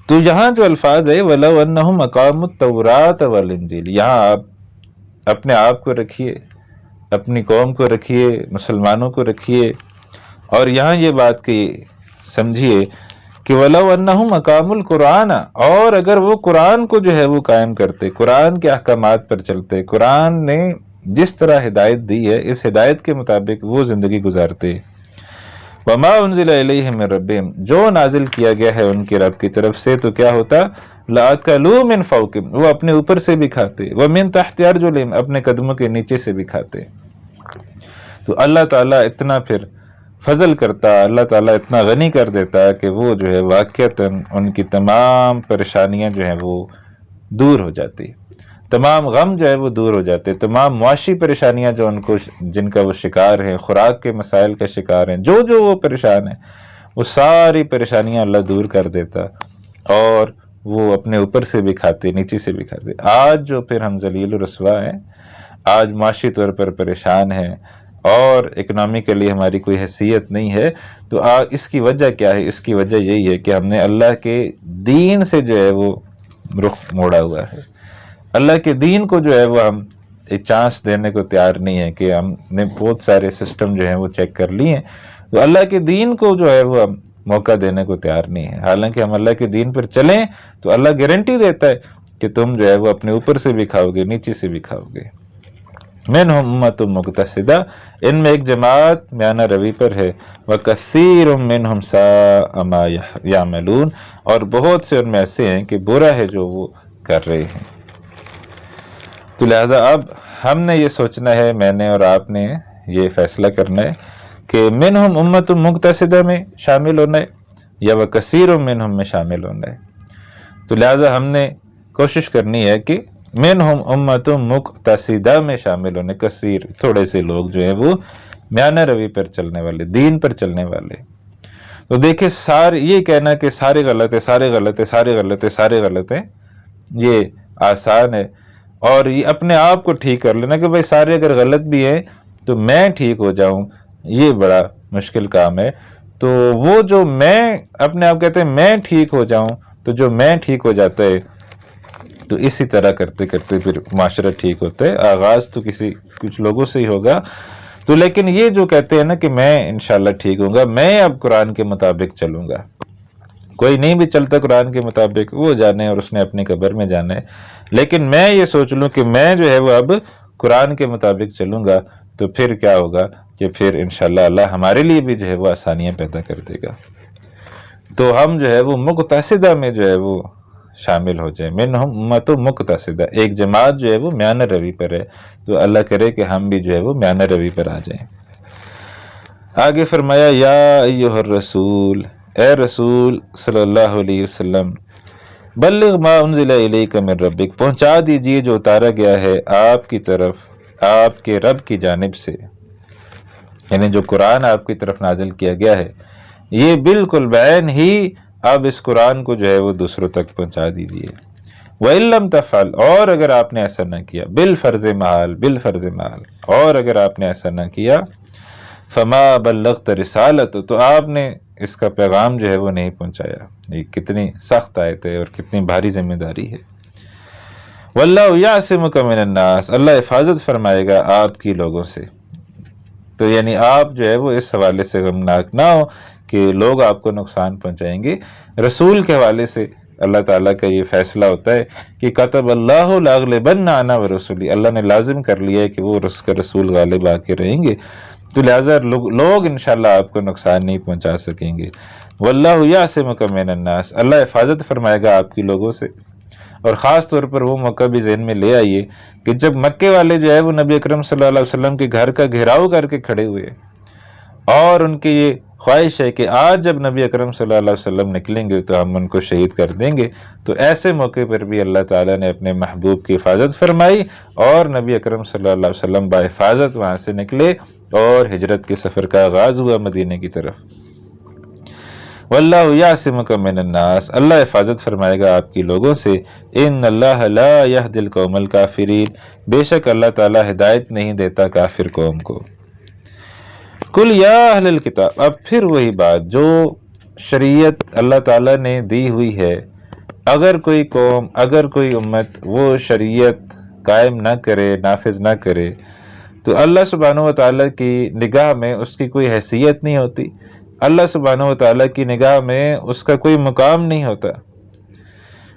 Speaker 1: تو یہاں جو الفاظ ہے وَلَوْ أَنَّهُمْ أَقَامُوا التَّوْرَاةَ وَالْإِنْجِيلَ، یہاں آپ اپنے آپ کو رکھیے، اپنی قوم کو رکھیے، مسلمانوں کو رکھیے، اور یہاں یہ بات کہ سمجھیے کہ وَلَوْ أَنَّهُمْ أَقَامُوا الْقُرْآنَ، اور اگر وہ قرآن کو جو ہے وہ قائم کرتے، قرآن کے احکامات پر چلتے، قرآن نے جس طرح ہدایت دی ہے اس ہدایت کے مطابق وہ زندگی گزارتے، وَمَا أُنزِلَ إِلَيْهِمْ مِنْ رَبِّهِمْ، جو نازل کیا گیا ہے ان کے رب کی طرف سے، تو کیا ہوتا؟ لَأَكَلُوا مِنْ فَوْقِهِمْ، وہ اپنے اوپر سے بھی کھاتے، وَمِنْ تَحْتِ أَرْجُلِهِمْ، اپنے قدموں کے نیچے سے بھی کھاتے۔ تو اللہ تعالیٰ اتنا پھر فضل کرتا، اللہ تعالیٰ اتنا غنی کر دیتا کہ وہ جو ہے واقعتاً ان کی تمام پریشانیاں جو ہیں وہ دور ہو جاتی، تمام غم جو ہے وہ دور ہو جاتے، تمام معاشی پریشانیاں جو ان کو جن کا وہ شکار ہیں، خوراک کے مسائل کا شکار ہیں، جو وہ پریشان ہیں، وہ ساری پریشانیاں اللہ دور کر دیتا، اور وہ اپنے اوپر سے بھی کھاتے، نیچے سے بھی کھاتے۔ آج جو پھر ہم ذلیل و رسوا ہیں، آج معاشی طور پر پریشان ہیں، اور اکنامکلی ہماری کوئی حیثیت نہیں ہے، تو اس کی وجہ کیا ہے؟ اس کی وجہ یہی ہے کہ ہم نے اللہ کے دین سے جو ہے وہ رخ موڑا ہوا ہے۔ اللہ کے دین کو جو ہے وہ ہم ایک چانس دینے کو تیار نہیں ہے، کہ ہم نے بہت سارے سسٹم جو ہیں وہ چیک کر لیے ہیں، تو اللہ کے دین کو جو ہے وہ ہم موقع دینے کو تیار نہیں ہے۔ حالانکہ ہم اللہ کے دین پر چلیں تو اللہ گارنٹی دیتا ہے کہ تم جو ہے وہ اپنے اوپر سے بھی کھاؤ گے، نیچے سے بھی کھاؤ گے۔ مِنْهُمْ أُمَّةٌ مُقْتَصِدَةٌ، ان میں ایک جماعت میانہ روی پر ہے، وَكَثِيرٌ مِّنْهُمْ سَاءَ مَا يَعْمَلُونَ، اور بہت سے ان میں ایسے ہیں کہ برا ہے جو وہ کر رہے ہیں۔ تو لہٰذا اب ہم نے یہ سوچنا ہے، میں نے اور آپ نے یہ فیصلہ کرنا ہے کہ منہم امت مقتصدہ میں شامل ہونا ہے یا وکثیر منہم میں شامل ہونا ہے۔ تو لہٰذا ہم نے کوشش کرنی ہے کہ منہم امت مقتصدہ میں شامل ہونے، کثیر تھوڑے سے لوگ جو ہیں وہ میانہ روی پر چلنے والے، دین پر چلنے والے۔ تو دیکھیں سارے یہ کہنا کہ سارے غلط ہے، سارے غلط ہے، سارے غلط ہے، سارے غلط ہیں، یہ آسان ہے، اور یہ اپنے آپ کو ٹھیک کر لینا کہ بھائی سارے اگر غلط بھی ہیں تو میں ٹھیک ہو جاؤں، یہ بڑا مشکل کام ہے۔ تو وہ جو میں اپنے آپ کہتے ہیں میں ٹھیک ہو جاؤں، تو جو میں ٹھیک ہو جاتا ہے تو اسی طرح کرتے کرتے پھر معاشرہ ٹھیک ہوتا ہے۔ آغاز تو کچھ لوگوں سے ہی ہوگا، تو لیکن یہ جو کہتے ہیں نا کہ میں انشاءاللہ ٹھیک ہوں گا، میں اب قرآن کے مطابق چلوں گا، کوئی نہیں بھی چلتا قرآن کے مطابق، وہ جانے اور اس نے اپنی قبر میں جانا ہے، لیکن میں یہ سوچ لوں کہ میں جو ہے وہ اب قرآن کے مطابق چلوں گا، تو پھر کیا ہوگا کہ پھر انشاءاللہ اللہ ہمارے لیے بھی جو ہے وہ آسانیاں پیدا کر دے گا۔ تو ہم جو ہے وہ مقتصدہ میں جو ہے وہ شامل ہو جائیں، منہم امت مقتصدہ، ایک جماعت جو ہے وہ میانہ روی پر ہے، تو اللہ کرے کہ ہم بھی جو ہے وہ میانہ روی پر آ جائیں۔ آگے فرمایا یا ایھا الرسول، اے رسول صلی اللہ علیہ وسلم، بلغ ما انزل الیک من ربک، پہنچا دیجئے جو اتارا گیا ہے آپ کی طرف آپ کے رب کی جانب سے، یعنی جو قرآن آپ کی طرف نازل کیا گیا ہے یہ بالکل بعین ہی آپ اس قرآن کو جو ہے وہ دوسروں تک پہنچا دیجئے۔ وَإِن لَّمْ تَفْعَلْ، اور اگر آپ نے ایسا نہ کیا، بالفرض محال، اور اگر آپ نے ایسا نہ کیا، فَمَا بَلَّغْتَ رِسَالَتَهُ، تو آپ نے اس کا پیغام جو ہے وہ نہیں پہنچایا۔ یہ کتنی سخت آیت ہے اور کتنی بھاری ذمہ داری ہے۔ وَاللَّهُ يَعْصِمُكَ مِنَ النَّاسِ، اللہ حفاظت فرمائے گا آپ کی لوگوں سے۔ تو یعنی آپ جو ہے وہ اس حوالے سے غمناک نہ ہو کہ لوگ آپ کو نقصان پہنچائیں گے۔ رسول کے حوالے سے اللہ تعالیٰ کا یہ فیصلہ ہوتا ہے کہ کتب اللہ لاغلبن انا ورسولی، اللہ نے لازم کر لیا ہے کہ وہ اس کا رسول غالب آ کے رہیں گے، تو لہٰذا لوگ انشاءاللہ آپ کو نقصان نہیں پہنچا سکیں گے۔ واللہ یعصمک من الناس، اللہ حفاظت فرمائے گا آپ کی لوگوں سے۔ اور خاص طور پر وہ موقع بھی ذہن میں لے آئیے کہ جب مکے والے جو ہے وہ نبی اکرم صلی اللہ علیہ وسلم کے گھر کا گھیراؤ کر کے کھڑے ہوئے اور ان کی یہ خواہش ہے کہ آج جب نبی اکرم صلی اللہ علیہ وسلم نکلیں گے تو ہم ان کو شہید کر دیں گے، تو ایسے موقع پر بھی اللہ تعالیٰ نے اپنے محبوب کی حفاظت فرمائی اور نبی اکرم صلی اللہ علیہ وسلم بحفاظت وہاں سے نکلے اور ہجرت کے سفر کا آغاز ہوا مدینے کی طرف۔ واللہ یعصمک من الناس، اللہ حفاظت فرمائے گا آپ کی لوگوں سے۔ ان اللہ لا یہدی القوم الکافرین، بے شک اللہ تعالیٰ ہدایت نہیں دیتا کافر قوم کو۔ قل یا اہل الکتاب، اب پھر وہی بات جو شریعت اللہ تعالیٰ نے دی ہوئی ہے، اگر کوئی قوم اگر کوئی امت وہ شریعت قائم نہ کرے نافذ نہ کرے تو اللہ سبحانہ و تعالیٰ کی نگاہ میں اس کی کوئی حیثیت نہیں ہوتی، اللہ سبحانہ و تعالیٰ کی نگاہ میں اس کا کوئی مقام نہیں ہوتا۔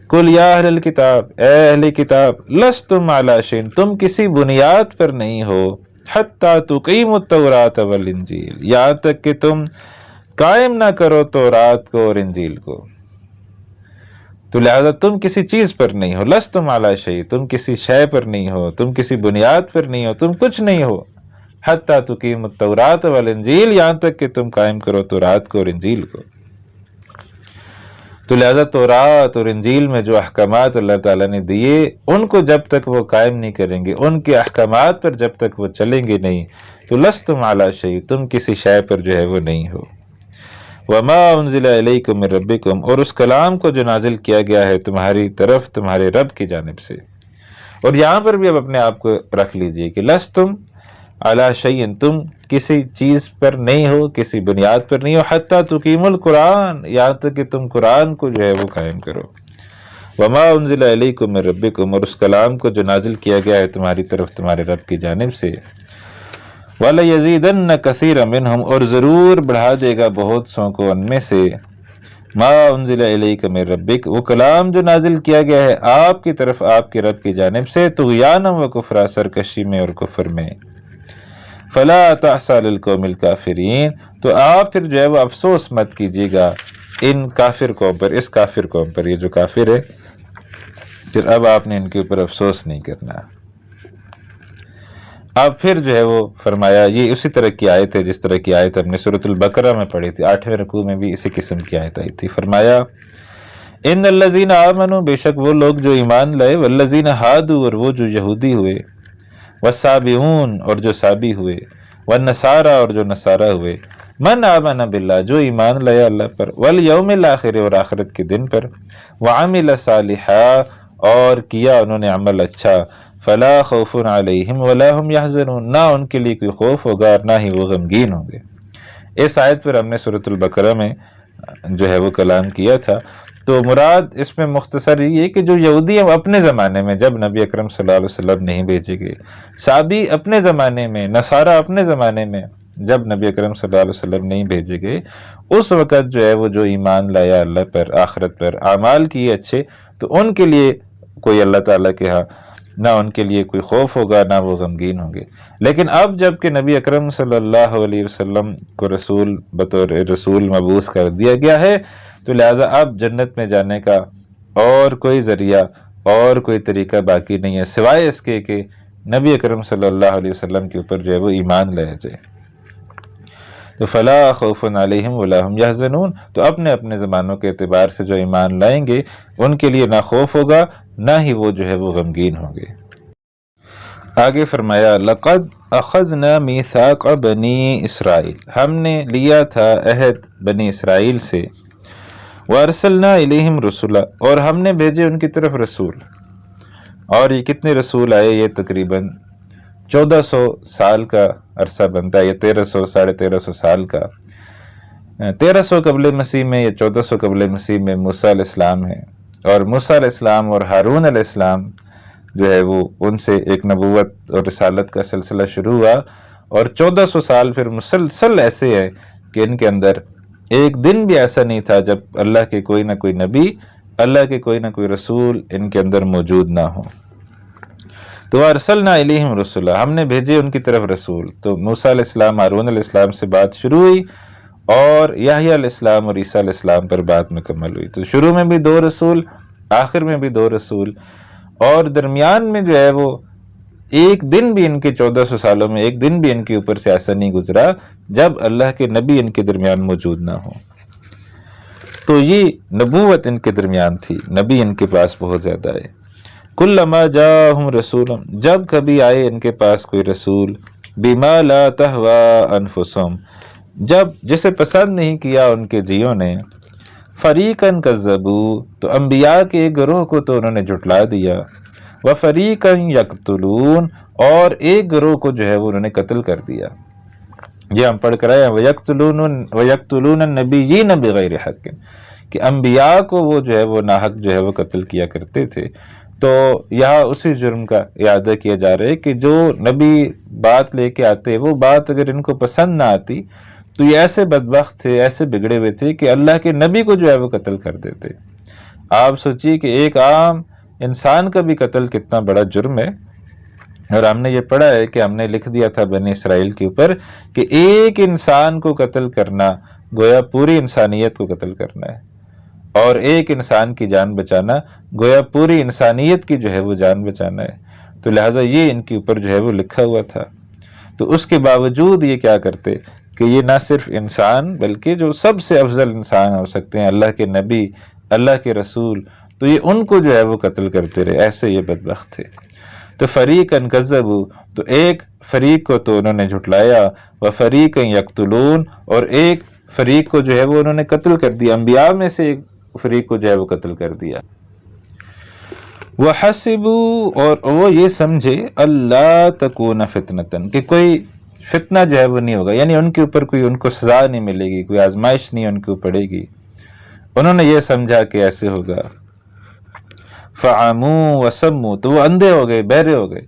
Speaker 1: قل یا اہل الکتاب، اے اہل کتاب، لستم علی شیء، تم کسی بنیاد پر نہیں ہو، حتی تقیموا التوراۃ والانجیل، یہاں تک کہ تم قائم نہ کرو تورات کو اور انجیل کو، تو لہذا تم کسی چیز پر نہیں ہو۔ لستم علی شیء، تم کسی شے پر نہیں ہو، تم کسی بنیاد پر نہیں ہو، تم کچھ نہیں ہو۔ حتی تقیموا التوراۃ والانجیل، یہاں تک کہ تم قائم کرو تورات کو اور انجیل کو۔ تو لہذا تورات اور انجیل میں جو احکامات اللہ تعالیٰ نے دیے ان کو جب تک وہ قائم نہیں کریں گے، ان کے احکامات پر جب تک وہ چلیں گے نہیں، تو لستم علی شیء، تم کسی شے پر جو ہے وہ نہیں ہو۔ وما انزل الیکم من ربکم، اور اس کلام کو جو نازل کیا گیا ہے تمہاری طرف تمہارے رب کی جانب سے۔ اور یہاں پر بھی اب اپنے آپ کو رکھ لیجئے کہ لستم علی شیء، تم کسی چیز پر نہیں ہو، کسی بنیاد پر نہیں ہو، حتی تقیموا القرآن، یہاں تک کہ تم قرآن کو جو ہے وہ قائم کرو۔ وما انزل الیکم من ربکم، اور اس کلام کو جو نازل کیا گیا ہے تمہاری طرف تمہارے رب کی جانب سے۔ وَلَيَزِيدَنَّ كَثِيرًا مِّنْهُمْ، اور ضرور بڑھا دے گا بہت سو کو ان میں سے، ما انزل الیک من ربک، وہ کلام جو نازل کیا گیا ہے آپ کی طرف آپ کے رب کی جانب سے، طغیانا و کفرا، سرکشی میں اور کفر میں۔ فلا تأس علی القوم الکافرین، تو آپ پھر جو ہے وہ افسوس مت کیجیے گا ان کافر قوم پر، اس کافر قوم پر، یہ جو کافر ہے پھر اب آپ نے ان کے اوپر افسوس نہیں کرنا۔ اب پھر جو ہے وہ فرمایا، یہ اسی طرح کی آیت ہے جس طرح کی آیت ہم نے سورۃ البقرہ میں پڑھی تھی، 8ویں رکوع میں بھی اسی قسم کی آیت آئی تھی۔ فرمایا ان الذین آمنوا، بے شک وہ لوگ جو ایمان لائے، والذین ہادوا، اور وہ جو یہودی ہوئے، والسابئون، اور جو سابی ہوئے، والنصارى، اور جو نصارہ ہوئے، من آمن باللہ، جو ایمان لائے اللہ پر، والیوم الآخر، اور آخرت کے دن پر، وعمل صالحا، اور کیا انہوں نے عمل اچھا، فلا خوف علیہم ولا هم یحزنون، نہ ان کے لیے کوئی خوف ہوگا اور نہ ہی وہ غمگین ہوں گے۔ اس آیت پر ہم نے سورۃ البقرہ میں جو ہے وہ کلام کیا تھا، تو مراد اس میں مختصر یہ ہے کہ جو یہودی ہیں اپنے زمانے میں جب نبی اکرم صلی اللہ علیہ وسلم نہیں بھیجے گئے، سابی اپنے زمانے میں، نصارہ اپنے زمانے میں جب نبی اکرم صلی اللہ علیہ وسلم نہیں بھیجے گئے، اس وقت جو ہے وہ جو ایمان لایا اللہ پر، آخرت پر، اعمال کیے اچھے، تو ان کے لیے کوئی اللہ تعالیٰ کے ہاں نہ ان کے لیے کوئی خوف ہوگا نہ وہ غمگین ہوں گے۔ لیکن اب جب کہ نبی اکرم صلی اللہ علیہ وسلم کو رسول بطور رسول مبعوث کر دیا گیا ہے، تو لہٰذا اب جنت میں جانے کا اور کوئی ذریعہ اور کوئی طریقہ باقی نہیں ہے سوائے اس کے کہ نبی اکرم صلی اللہ علیہ وسلم کے اوپر جو ہے وہ ایمان لایا جائے۔ تو فلا خوف علیہم ولا هم یحزنون، تو اپنے اپنے زمانوں کے اعتبار سے جو ایمان لائیں گے ان کے لیے نہ خوف ہوگا نہ ہی وہ جو ہے وہ غمگین ہوں گے۔ آگے فرمایا لقد اخذنا میثاق بنی اسرائیل، ہم نے لیا تھا عہد بنی اسرائیل سے، وارسلنا الیہم رسولا، اور ہم نے بھیجے ان کی طرف رسول۔ اور یہ کتنے رسول آئے؟ یہ تقریباً 1400 سال کا عرصہ بنتا ہے، یہ 1300 ساڑھے 1300 سال کا۔ 1300 قبل مسیح میں یا 1400 قبل مسیح میں موسیٰ علیہ السلام ہیں، اور موسیٰ علیہ السلام اور ہارون علیہ السلام جو ہے وہ ان سے ایک نبوت اور رسالت کا سلسلہ شروع ہوا، اور 1400 سال پھر مسلسل ایسے ہیں کہ ان کے اندر ایک دن بھی ایسا نہیں تھا جب اللہ کے کوئی نہ کوئی نبی، اللہ کے کوئی نہ کوئی رسول ان کے اندر موجود نہ ہو۔ تو ارسلنا الیہم رسولا، ہم نے بھیجے ان کی طرف رسول۔ تو موسیٰ علیہ السلام ہارون علیہ السلام سے بات شروع ہوئی، اور یحییٰ علیہ السلام اور عیسیٰ علیہ السلام پر بات مکمل ہوئی۔ تو شروع میں بھی 2 رسول، آخر میں بھی 2 رسول، اور درمیان میں جو ہے وہ ایک دن بھی ان کے 1400 سالوں میں ایک دن بھی ان کے اوپر سے ایسا نہیں گزرا جب اللہ کے نبی ان کے درمیان موجود نہ ہو۔ تو یہ نبوت ان کے درمیان تھی، نبی ان کے پاس بہت زیادہ ہے۔ کلما جاءہم رسول، جب کبھی آئے ان کے پاس کوئی رسول، بما لا تہوی انفسہم، جب جسے پسند نہیں کیا ان کے جیوں نے، فریقاً کذبوا، تو انبیاء کے ایک گروہ کو تو انہوں نے جھٹلا دیا، وفریقاً یقتلون، اور ایک گروہ کو جو ہے وہ انہوں نے قتل کر دیا۔ یہ ہم پڑھ کر آئے ہیں وَيَقْتُلُونَ النَّبِيِّينَ بِغَيْرِ حَقٍّ، کہ انبیاء کو وہ جو ہے وہ ناحق جو ہے وہ قتل کیا کرتے تھے۔ تو یہاں اسی جرم کا اعادہ کیا جا رہا ہے کہ جو نبی بات لے کے آتے، وہ بات اگر ان کو پسند نہ آتی تو یہ ایسے بدبخت تھے، ایسے بگڑے ہوئے تھے کہ اللہ کے نبی کو جو ہے وہ قتل کر دیتے۔ آپ سوچیے کہ ایک عام انسان کا بھی قتل کتنا بڑا جرم ہے، اور ہم نے یہ پڑھا ہے کہ ہم نے لکھ دیا تھا بنی اسرائیل کے اوپر کہ ایک انسان کو قتل کرنا گویا پوری انسانیت کو قتل کرنا ہے، اور ایک انسان کی جان بچانا گویا پوری انسانیت کی جو ہے وہ جان بچانا ہے۔ تو لہٰذا یہ ان کے اوپر جو ہے وہ لکھا ہوا تھا۔ تو اس کے باوجود یہ کیا کرتے کہ یہ نہ صرف انسان بلکہ جو سب سے افضل انسان ہو سکتے ہیں، اللہ کے نبی، اللہ کے رسول، تو یہ ان کو جو ہے وہ قتل کرتے رہے، ایسے یہ بدبخت تھے۔ تو فریقاً کذبوا، تو ایک فریق کو تو انہوں نے جھٹلایا، وفریقاً یقتلون، اور ایک فریق کو جو ہے وہ انہوں نے قتل کر دیا، انبیاء میں سے ایک فریق کو جو ہے وہ قتل کر دیا۔ وَحَسِبُوا، اور وہ یہ سمجھے، اللہ تکون فتنةً، کہ کوئی فتنہ جو ہے وہ نہیں ہوگا، یعنی ان کے اوپر کوئی ان کو سزا نہیں ملے گی، کوئی آزمائش نہیں ان کو پڑے گی۔ انہوں نے یہ سمجھا کہ ایسے ہوگا۔ فَعَمُوا وَسَمُّوا، تو وہ اندھے ہو گئے، بہرے ہو گئے،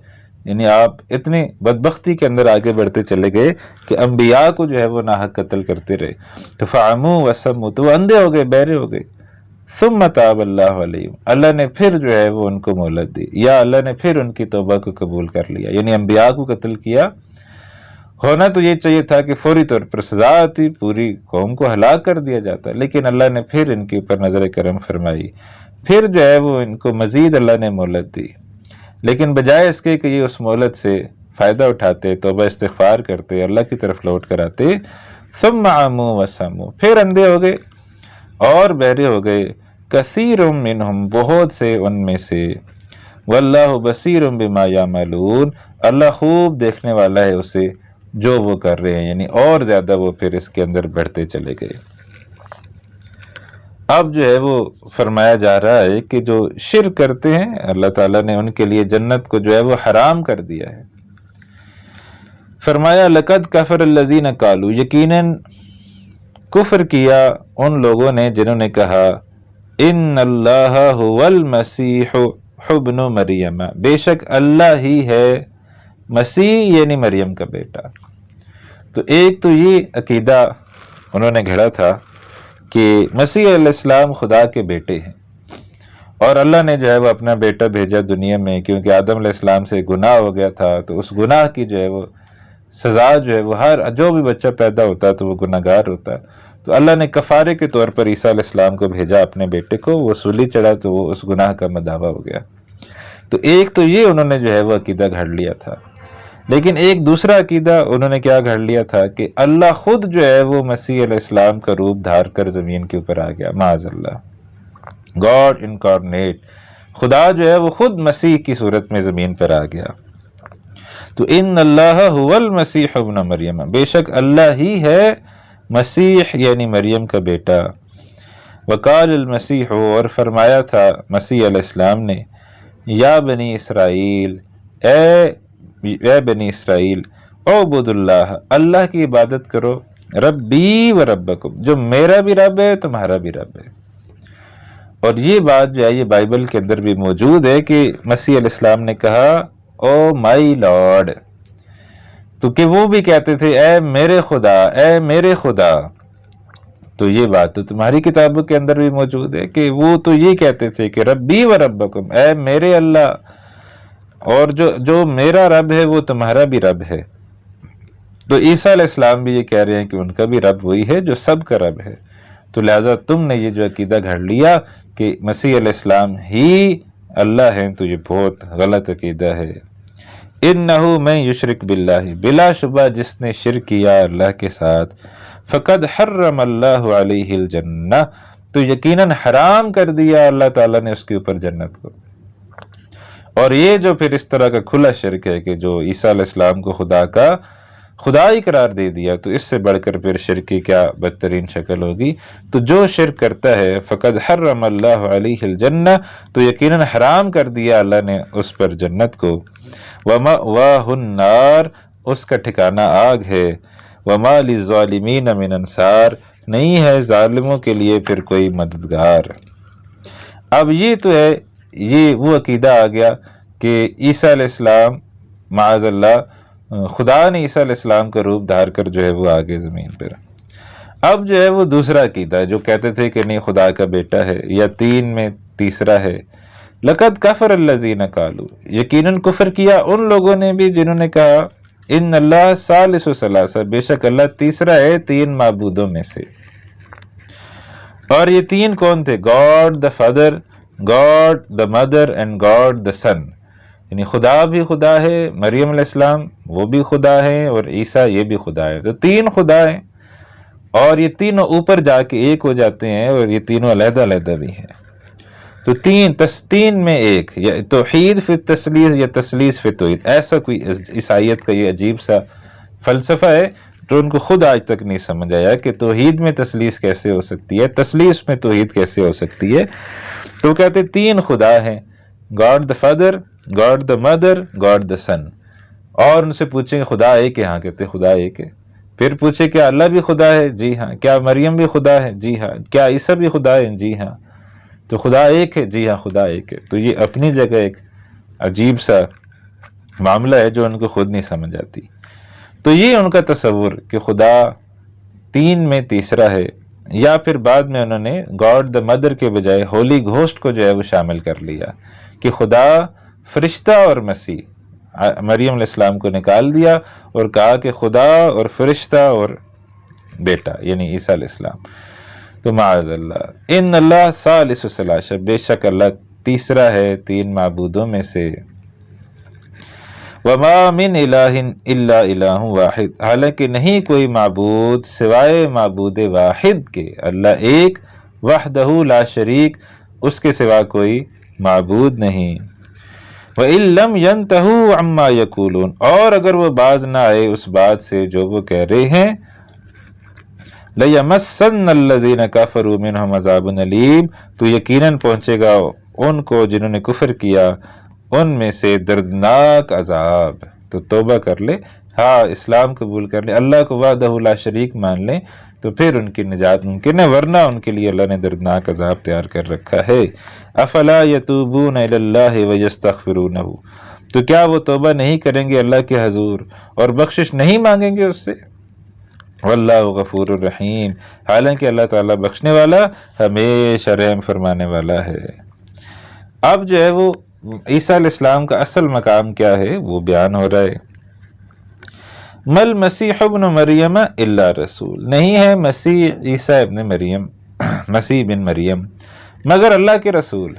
Speaker 1: یعنی آپ اتنی بدبختی کے اندر آگے بڑھتے چلے گئے کہ انبیاء کو جو ہے وہ ناحق قتل کرتے رہے۔ تو فَعَمُوا وَسَمُّوا، تو وہ اندھے ہو گئے، بہرے ہو گئے۔ ثُمَّ تَابَ اللَّهُ عَلَيْهِمْ، اللہ نے پھر جو ہے وہ ان کو مہلت دی، یا اللہ نے پھر ان کی توبہ کو قبول کر لیا، یعنی انبیاء کو قتل کیا۔ ہونا تو یہ چاہیے تھا کہ فوری طور پر سزا آتی، پوری قوم کو ہلاک کر دیا جاتا، لیکن اللہ نے پھر ان کے اوپر نظر کرم فرمائی، پھر جو ہے وہ ان کو مزید اللہ نے مہلت دی۔ لیکن بجائے اس کے کہ یہ اس مہلت سے فائدہ اٹھاتے، توبہ استغفار کرتے، اللہ کی طرف لوٹ کر آتے، ثم عموا وسموا، پھر اندھے ہو گئے اور بہرے ہو گئے، کثیر منہم، بہت سے ان میں سے، واللہ بصیر بما یعملون، اللہ خوب دیکھنے والا ہے اسے جو وہ کر رہے ہیں، یعنی اور زیادہ وہ پھر اس کے اندر بڑھتے چلے گئے۔ اب جو ہے وہ فرمایا جا رہا ہے کہ جو شرک کرتے ہیں اللہ تعالیٰ نے ان کے لیے جنت کو جو ہے وہ حرام کر دیا ہے۔ فرمایا لقد کفر الذین قالوا، یقیناً کفر کیا ان لوگوں نے جنہوں نے کہا ان اللہ هو المسیح ابن مریم، بے شک اللہ ہی ہے مسیح یعنی مریم کا بیٹا۔ تو ایک تو یہ عقیدہ انہوں نے گھڑا تھا کہ مسیح علیہ السلام خدا کے بیٹے ہیں، اور اللہ نے جو ہے وہ اپنا بیٹا بھیجا دنیا میں کیونکہ آدم علیہ السلام سے گناہ ہو گیا تھا، تو اس گناہ کی جو ہے وہ سزا جو ہے وہ ہر جو بھی بچہ پیدا ہوتا تو وہ گناہ گار ہوتا، تو اللہ نے کفارے کے طور پر عیسیٰ علیہ السلام کو بھیجا اپنے بیٹے کو، وہ سولی چڑھا تو وہ اس گناہ کا مداوع ہو گیا۔ تو ایک تو یہ انہوں نے جو ہے وہ عقیدہ گھڑ لیا تھا۔ لیکن ایک دوسرا عقیدہ انہوں نے کیا گھڑ لیا تھا کہ اللہ خود جو ہے وہ مسیح علیہ السلام کا روپ دھار کر زمین کے اوپر آ گیا، معاذ اللہ، گاڈ انکارنیٹ، خدا جو ہے وہ خود مسیح کی صورت میں زمین پر آ گیا۔ تو ان اللہ هو المسیح ابن مریم، بے شک اللہ ہی ہے مسیح یعنی مریم کا بیٹا۔ وقال المسیح، اور فرمایا تھا مسیح علیہ السلام نے، یا بنی اسرائیل، اے بنی اسرائیل، اعبد اللہ، اللہ کی عبادت کرو، ربی و ربکم، جو میرا بھی رب ہے تمہارا بھی رب ہے۔ اور یہ بات جو ہے یہ بائبل کے اندر بھی موجود ہے کہ مسیح علیہ السلام نے کہا او مائی لارڈ، تو کہ وہ بھی کہتے تھے اے میرے خدا، اے میرے خدا۔ تو یہ بات تو تمہاری کتابوں کے اندر بھی موجود ہے کہ وہ تو یہ کہتے تھے کہ ربی و ربکم، اے میرے اللہ، اور جو میرا رب ہے وہ تمہارا بھی رب ہے۔ تو عیسیٰ علیہ السلام بھی یہ کہہ رہے ہیں کہ ان کا بھی رب وہی ہے جو سب کا رب ہے۔ تو لہٰذا تم نے یہ جو عقیدہ گھڑ لیا کہ مسیح علیہ السلام ہی اللہ ہیں، تو یہ بہت غلط عقیدہ ہے۔ انہو من یشرک باللہ، بلا شبہ جس نے شرک کیا اللہ کے ساتھ، فقد حرم اللہ علیہ الجنہ، تو یقیناً حرام کر دیا اللہ تعالیٰ نے اس کے اوپر جنت کو۔ اور یہ جو پھر اس طرح کا کھلا شرک ہے کہ جو عیسیٰ علیہ السلام کو خدا ہی قرار دے دیا، تو اس سے بڑھ کر پھر شرک کی کیا بدترین شکل ہوگی۔ تو جو شرک کرتا ہے فقد حرم اللہ علیہ الجنہ، تو یقیناً حرام کر دیا اللہ نے اس پر جنت کو۔ وَمَأْوَاهُ النَّارُ، اس کا ٹھکانہ آگ ہے۔ وَمَا لِلظَّالِمِينَ مِنْ أَنصَارٍ، نہیں ہے ظالموں کے لیے پھر کوئی مددگار۔ اب یہ تو ہے، یہ وہ عقیدہ آ گیا کہ عیسیٰ علیہ السلام معاذ اللہ، خدا نے عیسیٰ علیہ السلام کا روپ دھار کر جو ہے وہ آگے زمین پر۔ اب جو ہے وہ دوسرا عقیدہ ہے جو کہتے تھے کہ نہیں خدا کا بیٹا ہے یا تین میں تیسرا ہے۔ لقد کفر الذین قالوا، یقیناً کفر کیا ان لوگوں نے بھی جنہوں نے کہا ان اللہ ثالث ثلاثہ، بے شک اللہ تیسرا ہے تین معبودوں میں سے۔ اور یہ تین کون تھے؟ God the father, God the mother and God the son, یعنی خدا بھی خدا ہے، مریم علیہ السلام وہ بھی خدا ہے، اور عیسیٰ یہ بھی خدا ہے۔ تو تین خدا ہیں، اور یہ تینوں اوپر جا کے ایک ہو جاتے ہیں، اور یہ تینوں علیحدہ علیحدہ بھی ہیں۔ تو تین میں ایک، یا توحید فی التثلیث یا تثلیث فی توحید، ایسا کوئی عیسائیت کا یہ عجیب سا فلسفہ ہے جو ان کو خود آج تک نہیں سمجھ آیا کہ توحید میں تثلیث کیسے ہو سکتی ہے، تثلیث میں توحید کیسے ہو سکتی ہے۔ تو کہتے تین خدا ہیں، God the father, God the mother, God the son. اور ان سے پوچھیں کہ خدا ایک ہے؟ ہاں کہتے خدا ایک ہے۔ پھر پوچھے کیا اللہ بھی خدا ہے؟ جی ہاں۔ کیا مریم بھی خدا ہے؟ جی ہاں۔ کیا عیسیٰ بھی خدا ہے؟ جی ہاں۔ تو خدا ایک ہے؟ جی ہاں خدا ایک ہے۔ تو یہ اپنی جگہ ایک عجیب سا معاملہ ہے جو ان کو خود نہیں سمجھ آتی۔ تو یہ ان کا تصور کہ خدا تین میں تیسرا ہے، یا پھر بعد میں انہوں نے گاڈ دا مدر کے بجائے ہولی گھوسٹ کو جو ہے وہ شامل کر لیا کہ خدا فرشتہ اور مسیح، مریم علیہ السلام کو نکال دیا اور کہا کہ خدا اور فرشتہ اور بیٹا یعنی عیسیٰ علیہ السلام۔ تو معاذ اللہ، ان اللہ ثالث ثلاثہ، بے شک اللہ تیسرا ہے تین معبودوں میں سے۔ وما من الہ الا الہ واحد، حالانکہ نہیں کوئی معبود سوائے معبود واحد کے، اللہ ایک، وحدہ لا شریک، اس کے سوا کوئی معبود نہیں۔ وَإِن لَّمْ يَنْتَهُوا عَمَّا يَقُولُونَ، اور اگر وہ باز نہ آئے اس بات سے جو وہ کہہ رہے ہیں، لَيَمَسَّنَّ الَّذِينَ كَفَرُوا مِنْهُمْ عَذَابٌ أَلِيمٌ، تو یقیناً پہنچے گا ان کو جنہوں نے کفر کیا ان میں سے دردناک عذاب۔ تو توبہ کر لے، ہاں اسلام قبول کر لے، اللہ کو وحدہ لا شریک مان لیں، تو پھر ان کی نجات ممکن ہے، ورنہ ان کے لیے اللہ نے دردناک عذاب تیار کر رکھا ہے۔ افلا یتوبون الی اللہ ویستغفرونہ، تو کیا وہ توبہ نہیں کریں گے اللہ کے حضور اور بخشش نہیں مانگیں گے اس سے؟ واللہ غفور الرحیم، حالانکہ اللہ تعالیٰ بخشنے والا ہمیشہ رحم فرمانے والا ہے۔ اب جو ہے وہ عیسیٰ علیہ السلام کا اصل مقام کیا ہے وہ بیان ہو رہا ہے۔ مل مسیح ابن مریم الا رسول، نہیں ہے مسیح عیسیٰ ابن مریم، مسیح بن مریم، مگر اللہ کے رسول۔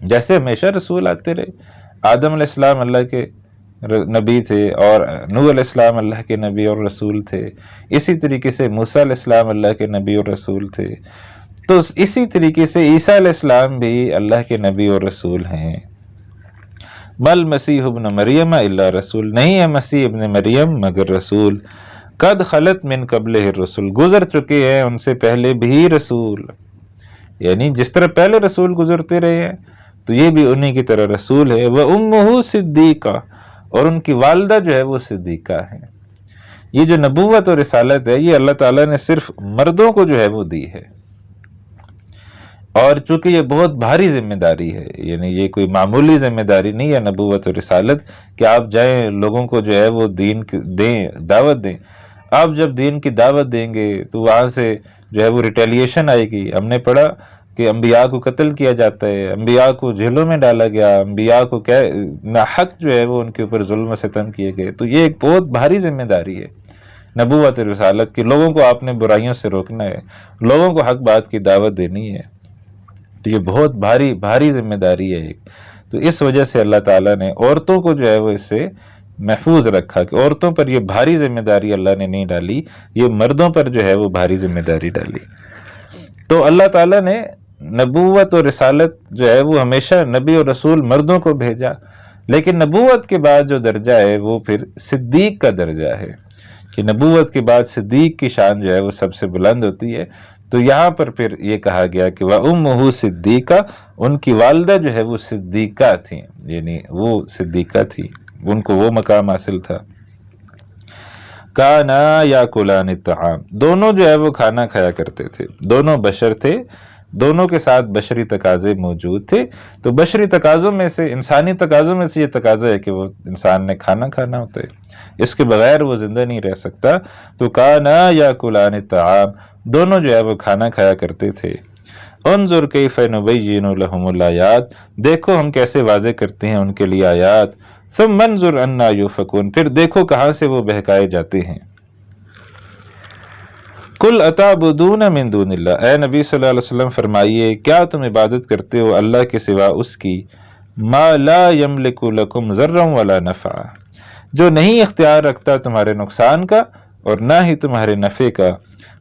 Speaker 1: جیسے ہمیشہ رسول آتے رہے، آدم علیہ السلام اللہ کے نبی تھے، اور نوح علیہ السلام اللہ کے نبی اور رسول تھے، اسی طریقے سے موسیٰ علیہ السلام اللہ کے نبی اور رسول تھے، تو اسی طریقے سے عیسیٰ علیہ السلام بھی اللہ کے نبی اور رسول ہیں۔ مل مسیح ابن مریم الا رسول، نہیں ہے مسیح ابن مریم مگر رسول، قد خلت من قبلہ الرسل، گزر چکے ہیں ان سے پہلے بھی رسول، یعنی جس طرح پہلے رسول گزرتے رہے ہیں تو یہ بھی انہی کی طرح رسول ہے۔ وَأُمُّهُ صِدِّيقَةٌ، اور ان کی والدہ جو ہے وہ صدیقہ ہے۔ یہ جو نبوت اور رسالت ہے یہ اللہ تعالیٰ نے صرف مردوں کو جو ہے وہ دی ہے، اور چونکہ یہ بہت بھاری ذمہ داری ہے، یعنی یہ کوئی معمولی ذمہ داری نہیں ہے نبوت اور رسالت کہ آپ جائیں لوگوں کو جو ہے وہ دین دیں، دعوت دیں۔ آپ جب دین کی دعوت دیں گے تو وہاں سے جو ہے وہ ریٹیلیشن آئے گی۔ ہم نے پڑھا کہ انبیاء کو قتل کیا جاتا ہے، انبیاء کو جیلوں میں ڈالا گیا، انبیاء کو ناحق جو ہے وہ ان کے اوپر ظلم و ستم کیے گئے، تو یہ ایک بہت بھاری ذمہ داری ہے نبوت اور رسالت کی۔ لوگوں کو آپ نے برائیوں سے روکنا ہے، لوگوں کو حق بات کی دعوت دینی ہے، تو یہ بہت بھاری ذمہ داری ہے ایک۔ تو اس وجہ سے اللہ تعالیٰ نے عورتوں کو جو ہے وہ اس سے محفوظ رکھا کہ عورتوں پر یہ بھاری ذمہ داری اللہ نے نہیں ڈالی، یہ مردوں پر جو ہے وہ بھاری ذمہ داری ڈالی۔ تو اللہ تعالیٰ نے نبوت اور رسالت جو ہے وہ ہمیشہ نبی اور رسول مردوں کو بھیجا، لیکن نبوت کے بعد جو درجہ ہے وہ پھر صدیق کا درجہ ہے، کہ نبوت کے بعد صدیق کی شان جو ہے وہ سب سے بلند ہوتی ہے۔ تو یہاں پر پھر یہ کہا گیا کہ وَأُمُّهُ صِدِّيقَةٌ، ان کی والدہ جو ہے وہ صدیقہ تھیں، یعنی وہ صدیقہ تھی، ان کو وہ مقام حاصل تھا۔ کَانَا یَأْکُلَانِ الطَّعَامَ، دونوں جو ہے وہ کھانا کھایا کرتے تھے، دونوں بشر تھے، دونوں کے ساتھ بشری تقاضے موجود تھے۔ تو بشری تقاضوں میں سے، انسانی تقاضوں میں سے یہ تقاضا ہے کہ وہ انسان نے کھانا کھانا ہوتا ہے، اس کے بغیر وہ زندہ نہیں رہ سکتا۔ تو کَانَا یَأْکُلَانِ الطَّعَامَ، دونوں جو ہے وہ کھانا کھایا کرتے تھے۔ انظر کیف نبین لہم الآیات، دیکھو ہم کیسے واضح کرتے ہیں ان کے لیے آیات۔ ثم انظر انا یؤفکون، پھر دیکھو کہاں سے وہ بہکائے جاتے ہیں۔ قل اتعبدون من دون اللہ، اے نبی صلی اللہ علیہ وسلم فرمائیے کیا تم عبادت کرتے ہو اللہ کے سوا اس کی، ما لا یملک لکم ضرا ولا نفعا، جو نہیں اختیار رکھتا تمہارے نقصان کا اور نہ ہی تمہارے نفع کا،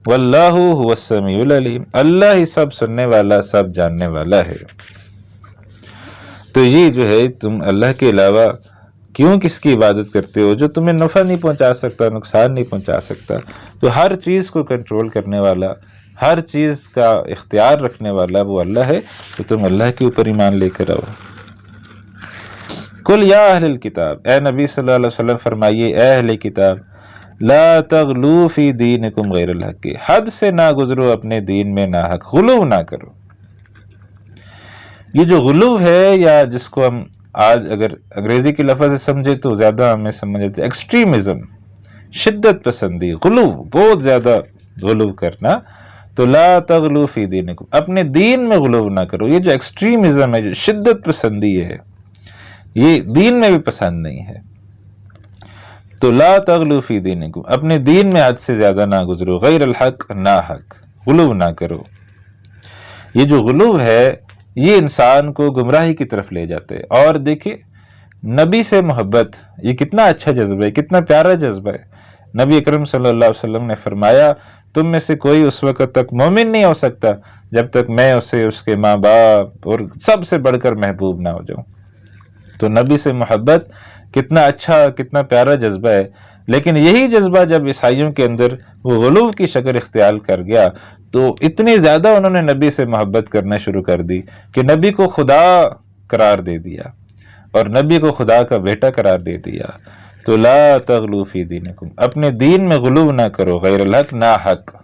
Speaker 1: واللہ هو السمیع العلیم، اللہ ہی سب سننے والا سب جاننے والا ہے۔ تو یہ جو ہے تم اللہ کے علاوہ کیوں کس کی عبادت کرتے ہو جو تمہیں نفع نہیں پہنچا سکتا، نقصان نہیں پہنچا سکتا؟ تو ہر چیز کو کنٹرول کرنے والا، ہر چیز کا اختیار رکھنے والا وہ اللہ ہے، تو تم اللہ کے اوپر ایمان لے کر آؤ۔ قل یا اہل الکتاب، اے نبی صلی اللہ علیہ وسلم فرمائیے اے اہل کتاب، لا تغلو فی دینکم غیر الحق، حد سے نہ گزرو اپنے دین میں ناحق، غلو نہ کرو۔ یہ جو غلو ہے، یا جس کو ہم آج اگر انگریزی کی لفظ سے سمجھے تو زیادہ ہمیں سمجھ آتے ایکسٹریمزم، شدت پسندی، غلو، بہت زیادہ غلو کرنا۔ تو لا تغلو فی دینکم، اپنے دین میں غلو نہ کرو۔ یہ جو ایکسٹریمزم ہے، جو شدت پسندی ہے، یہ دین میں بھی پسند نہیں ہے۔ تو لا تغلو فی دینکم، اپنے دین میں حد سے زیادہ نہ گزرو، غیر الحق، ناحق، غلو نہ کرو۔ یہ جو غلو ہے یہ انسان کو گمراہی کی طرف لے جاتے ہیں۔ اور دیکھیں نبی سے محبت یہ کتنا اچھا جذبہ ہے، کتنا پیارا جذبہ ہے۔ نبی اکرم صلی اللہ علیہ وسلم نے فرمایا تم میں سے کوئی اس وقت تک مومن نہیں ہو سکتا جب تک میں اسے، اس کے ماں باپ اور سب سے بڑھ کر محبوب نہ ہو جاؤں۔ تو نبی سے محبت کتنا اچھا، کتنا پیارا جذبہ ہے۔ لیکن یہی جذبہ جب عیسائیوں کے اندر وہ غلو کی شکل اختیار کر گیا تو اتنی زیادہ انہوں نے نبی سے محبت کرنا شروع کر دی کہ نبی کو خدا قرار دے دیا اور نبی کو خدا کا بیٹا قرار دے دیا۔ تو لا تغلو فی دینکم، اپنے دین میں غلو نہ کرو، غیر الحق، نا حق۔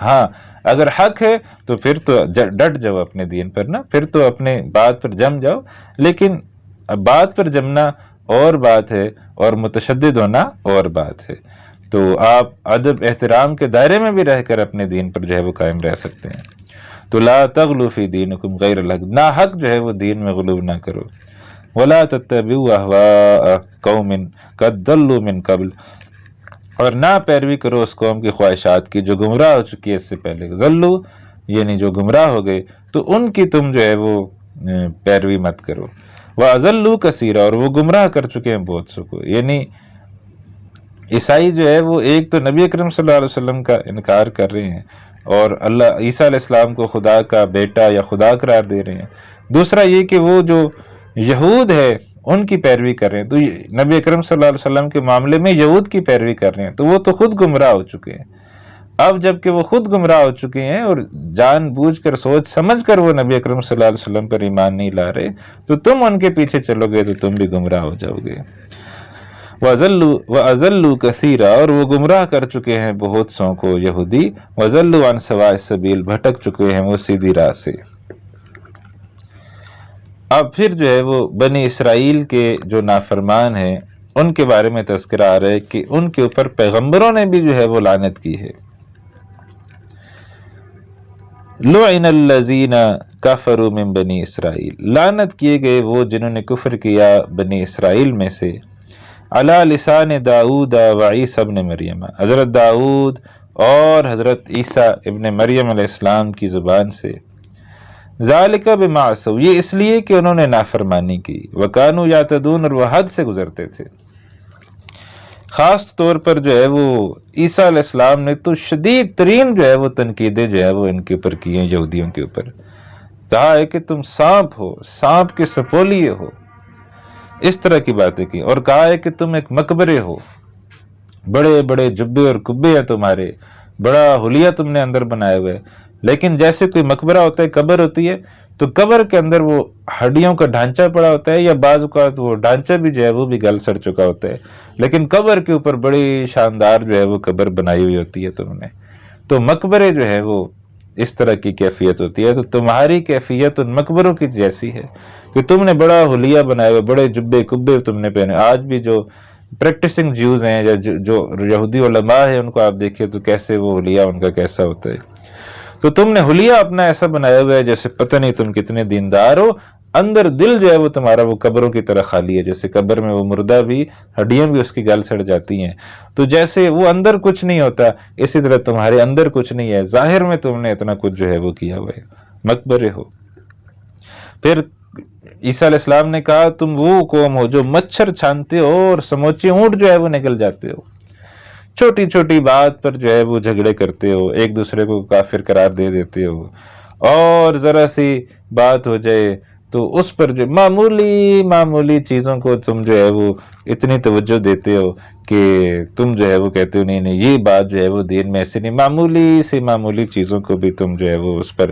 Speaker 1: ہاں اگر حق ہے تو پھر تو ڈٹ جاؤ اپنے دین پر، نا پھر تو اپنے بات پر جم جاؤ، لیکن بات پر جمنا اور بات ہے اور متشدد ہونا اور بات ہے۔ تو آپ ادب احترام کے دائرے میں بھی رہ کر اپنے دین پر جو ہے وہ قائم رہ سکتے ہیں۔ تو لا تغلو فی دینکم غیر الحق، نا حق جو ہے وہ دین میں غلو نہ کرو۔ ولا تتبعوا اہواء قوم قد ضلوا من قبل، اور نہ پیروی کرو اس قوم کی خواہشات کی جو گمراہ ہو چکی ہے اس سے پہلے۔ ضلوا یعنی جو گمراہ ہو گئے، تو ان کی تم جو ہے وہ پیروی مت کرو۔ وَأَضَلُّوا كَثِيرًا، اور وہ گمراہ کر چکے ہیں بہت سو کو. یعنی عیسائی جو ہے وہ ایک تو نبی اکرم صلی اللہ علیہ وسلم کا انکار کر رہے ہیں اور اللہ عیسیٰ علیہ السلام کو خدا کا بیٹا یا خدا قرار دے رہے ہیں. دوسرا یہ کہ وہ جو یہود ہے ان کی پیروی کر رہے ہیں. تو نبی اکرم صلی اللہ علیہ وسلم کے معاملے میں یہود کی پیروی کر رہے ہیں، تو وہ تو خود گمراہ ہو چکے ہیں. اب جب کہ وہ خود گمراہ ہو چکے ہیں اور جان بوجھ کر سوچ سمجھ کر وہ نبی اکرم صلی اللہ علیہ وسلم پر ایمان نہیں لا رہے، تو تم ان کے پیچھے چلو گے تو تم بھی گمراہ ہو جاؤ گے. وَأَضَلُّوا كَثِيرًا، اور وہ گمراہ کر چکے ہیں بہت سو کو یہودی. وَضَلُّوا عَنْ سَوَاءِ السَّبِيلِ، بھٹک چکے ہیں وہ سیدھی راہ سے. اب پھر جو ہے وہ بنی اسرائیل کے جو نافرمان ہیں ان کے بارے میں تذکرہ آ رہا ہے کہ ان کے اوپر پیغمبروں نے بھی جو ہے وہ لعنت کی ہے. لُعِنَ الَّذِينَ كَفَرُوا مِن بنی اسرائیل، لعنت کیے گئے وہ جنہوں نے کفر کیا بنی اسرائیل میں سے. علی لسان داؤد و عیسیٰ ابن مریم، حضرت داؤد اور حضرت عیسیٰ ابن مریم علیہ السلام کی زبان سے. ذالک بما عصوا، یہ اس لیے کہ انہوں نے نافرمانی کی. وکانوا یعتدون، اور وہ حد سے گزرتے تھے. خاص طور پر جو ہے وہ عیسیٰ علیہ السلام نے تو شدید ترین جو ہے وہ تنقیدیں جو ہے وہ ان کے اوپر کی ہیں، یہودیوں کے اوپر. کہا ہے کہ تم سانپ ہو، سانپ کے سپولیے ہو، اس طرح کی باتیں کی. اور کہا ہے کہ تم ایک مقبرے ہو، بڑے بڑے جبے اور کبے ہیں تمہارے، بڑا حلیہ تم نے اندر بنائے ہوئے. لیکن جیسے کوئی مقبرہ ہوتا ہے، قبر ہوتی ہے، تو قبر کے اندر وہ ہڈیوں کا ڈھانچہ پڑا ہوتا ہے، یا بعض اوقات وہ ڈھانچہ بھی جو ہے وہ بھی گل سڑ چکا ہوتا ہے، لیکن قبر کے اوپر بڑی شاندار جو ہے وہ قبر بنائی ہوئی ہوتی ہے تم نے. تو مقبرے جو ہے وہ اس طرح کی کیفیت ہوتی ہے. تو تمہاری کیفیت ان مقبروں کی جیسی ہے کہ تم نے بڑا حلیہ بنائے ہوئے، بڑے جبے کبے تم نے پہنے. آج بھی جو پریکٹسنگ جیوز ہیں یا جو یہودی علماء ہیں ان کو آپ دیکھیں تو کیسے وہ حلیہ ان کا کیسا ہوتا ہے. تو تم نے حلیہ اپنا ایسا بنایا ہوا ہے جیسے پتہ نہیں تم کتنے دیندار ہو، اندر دل جو ہے وہ تمہارا وہ قبروں کی طرح خالی ہے. جیسے قبر میں وہ مردہ بھی، ہڈیاں بھی اس کی گل سڑ جاتی ہیں، تو جیسے وہ اندر کچھ نہیں ہوتا، اسی طرح تمہارے اندر کچھ نہیں ہے، ظاہر میں تم نے اتنا کچھ جو ہے وہ کیا ہوا ہے، مقبرے ہو. پھر عیسیٰ علیہ السلام نے کہا تم وہ قوم ہو جو مچھر چھانتے ہو اور سموچے اونٹ جو ہے وہ نگل جاتے ہو. چھوٹی چھوٹی بات پر جو ہے وہ جھگڑے کرتے ہو، ایک دوسرے کو کافر قرار دے دیتے ہو، اور ذرا سی بات ہو جائے تو اس پر جو معمولی چیزوں کو تم جو ہے وہ اتنی توجہ دیتے ہو کہ تم جو ہے وہ کہتے ہو نہیں یہ بات جو ہے وہ دین میں ایسی نہیں. معمولی چیزوں کو بھی تم جو ہے وہ اس پر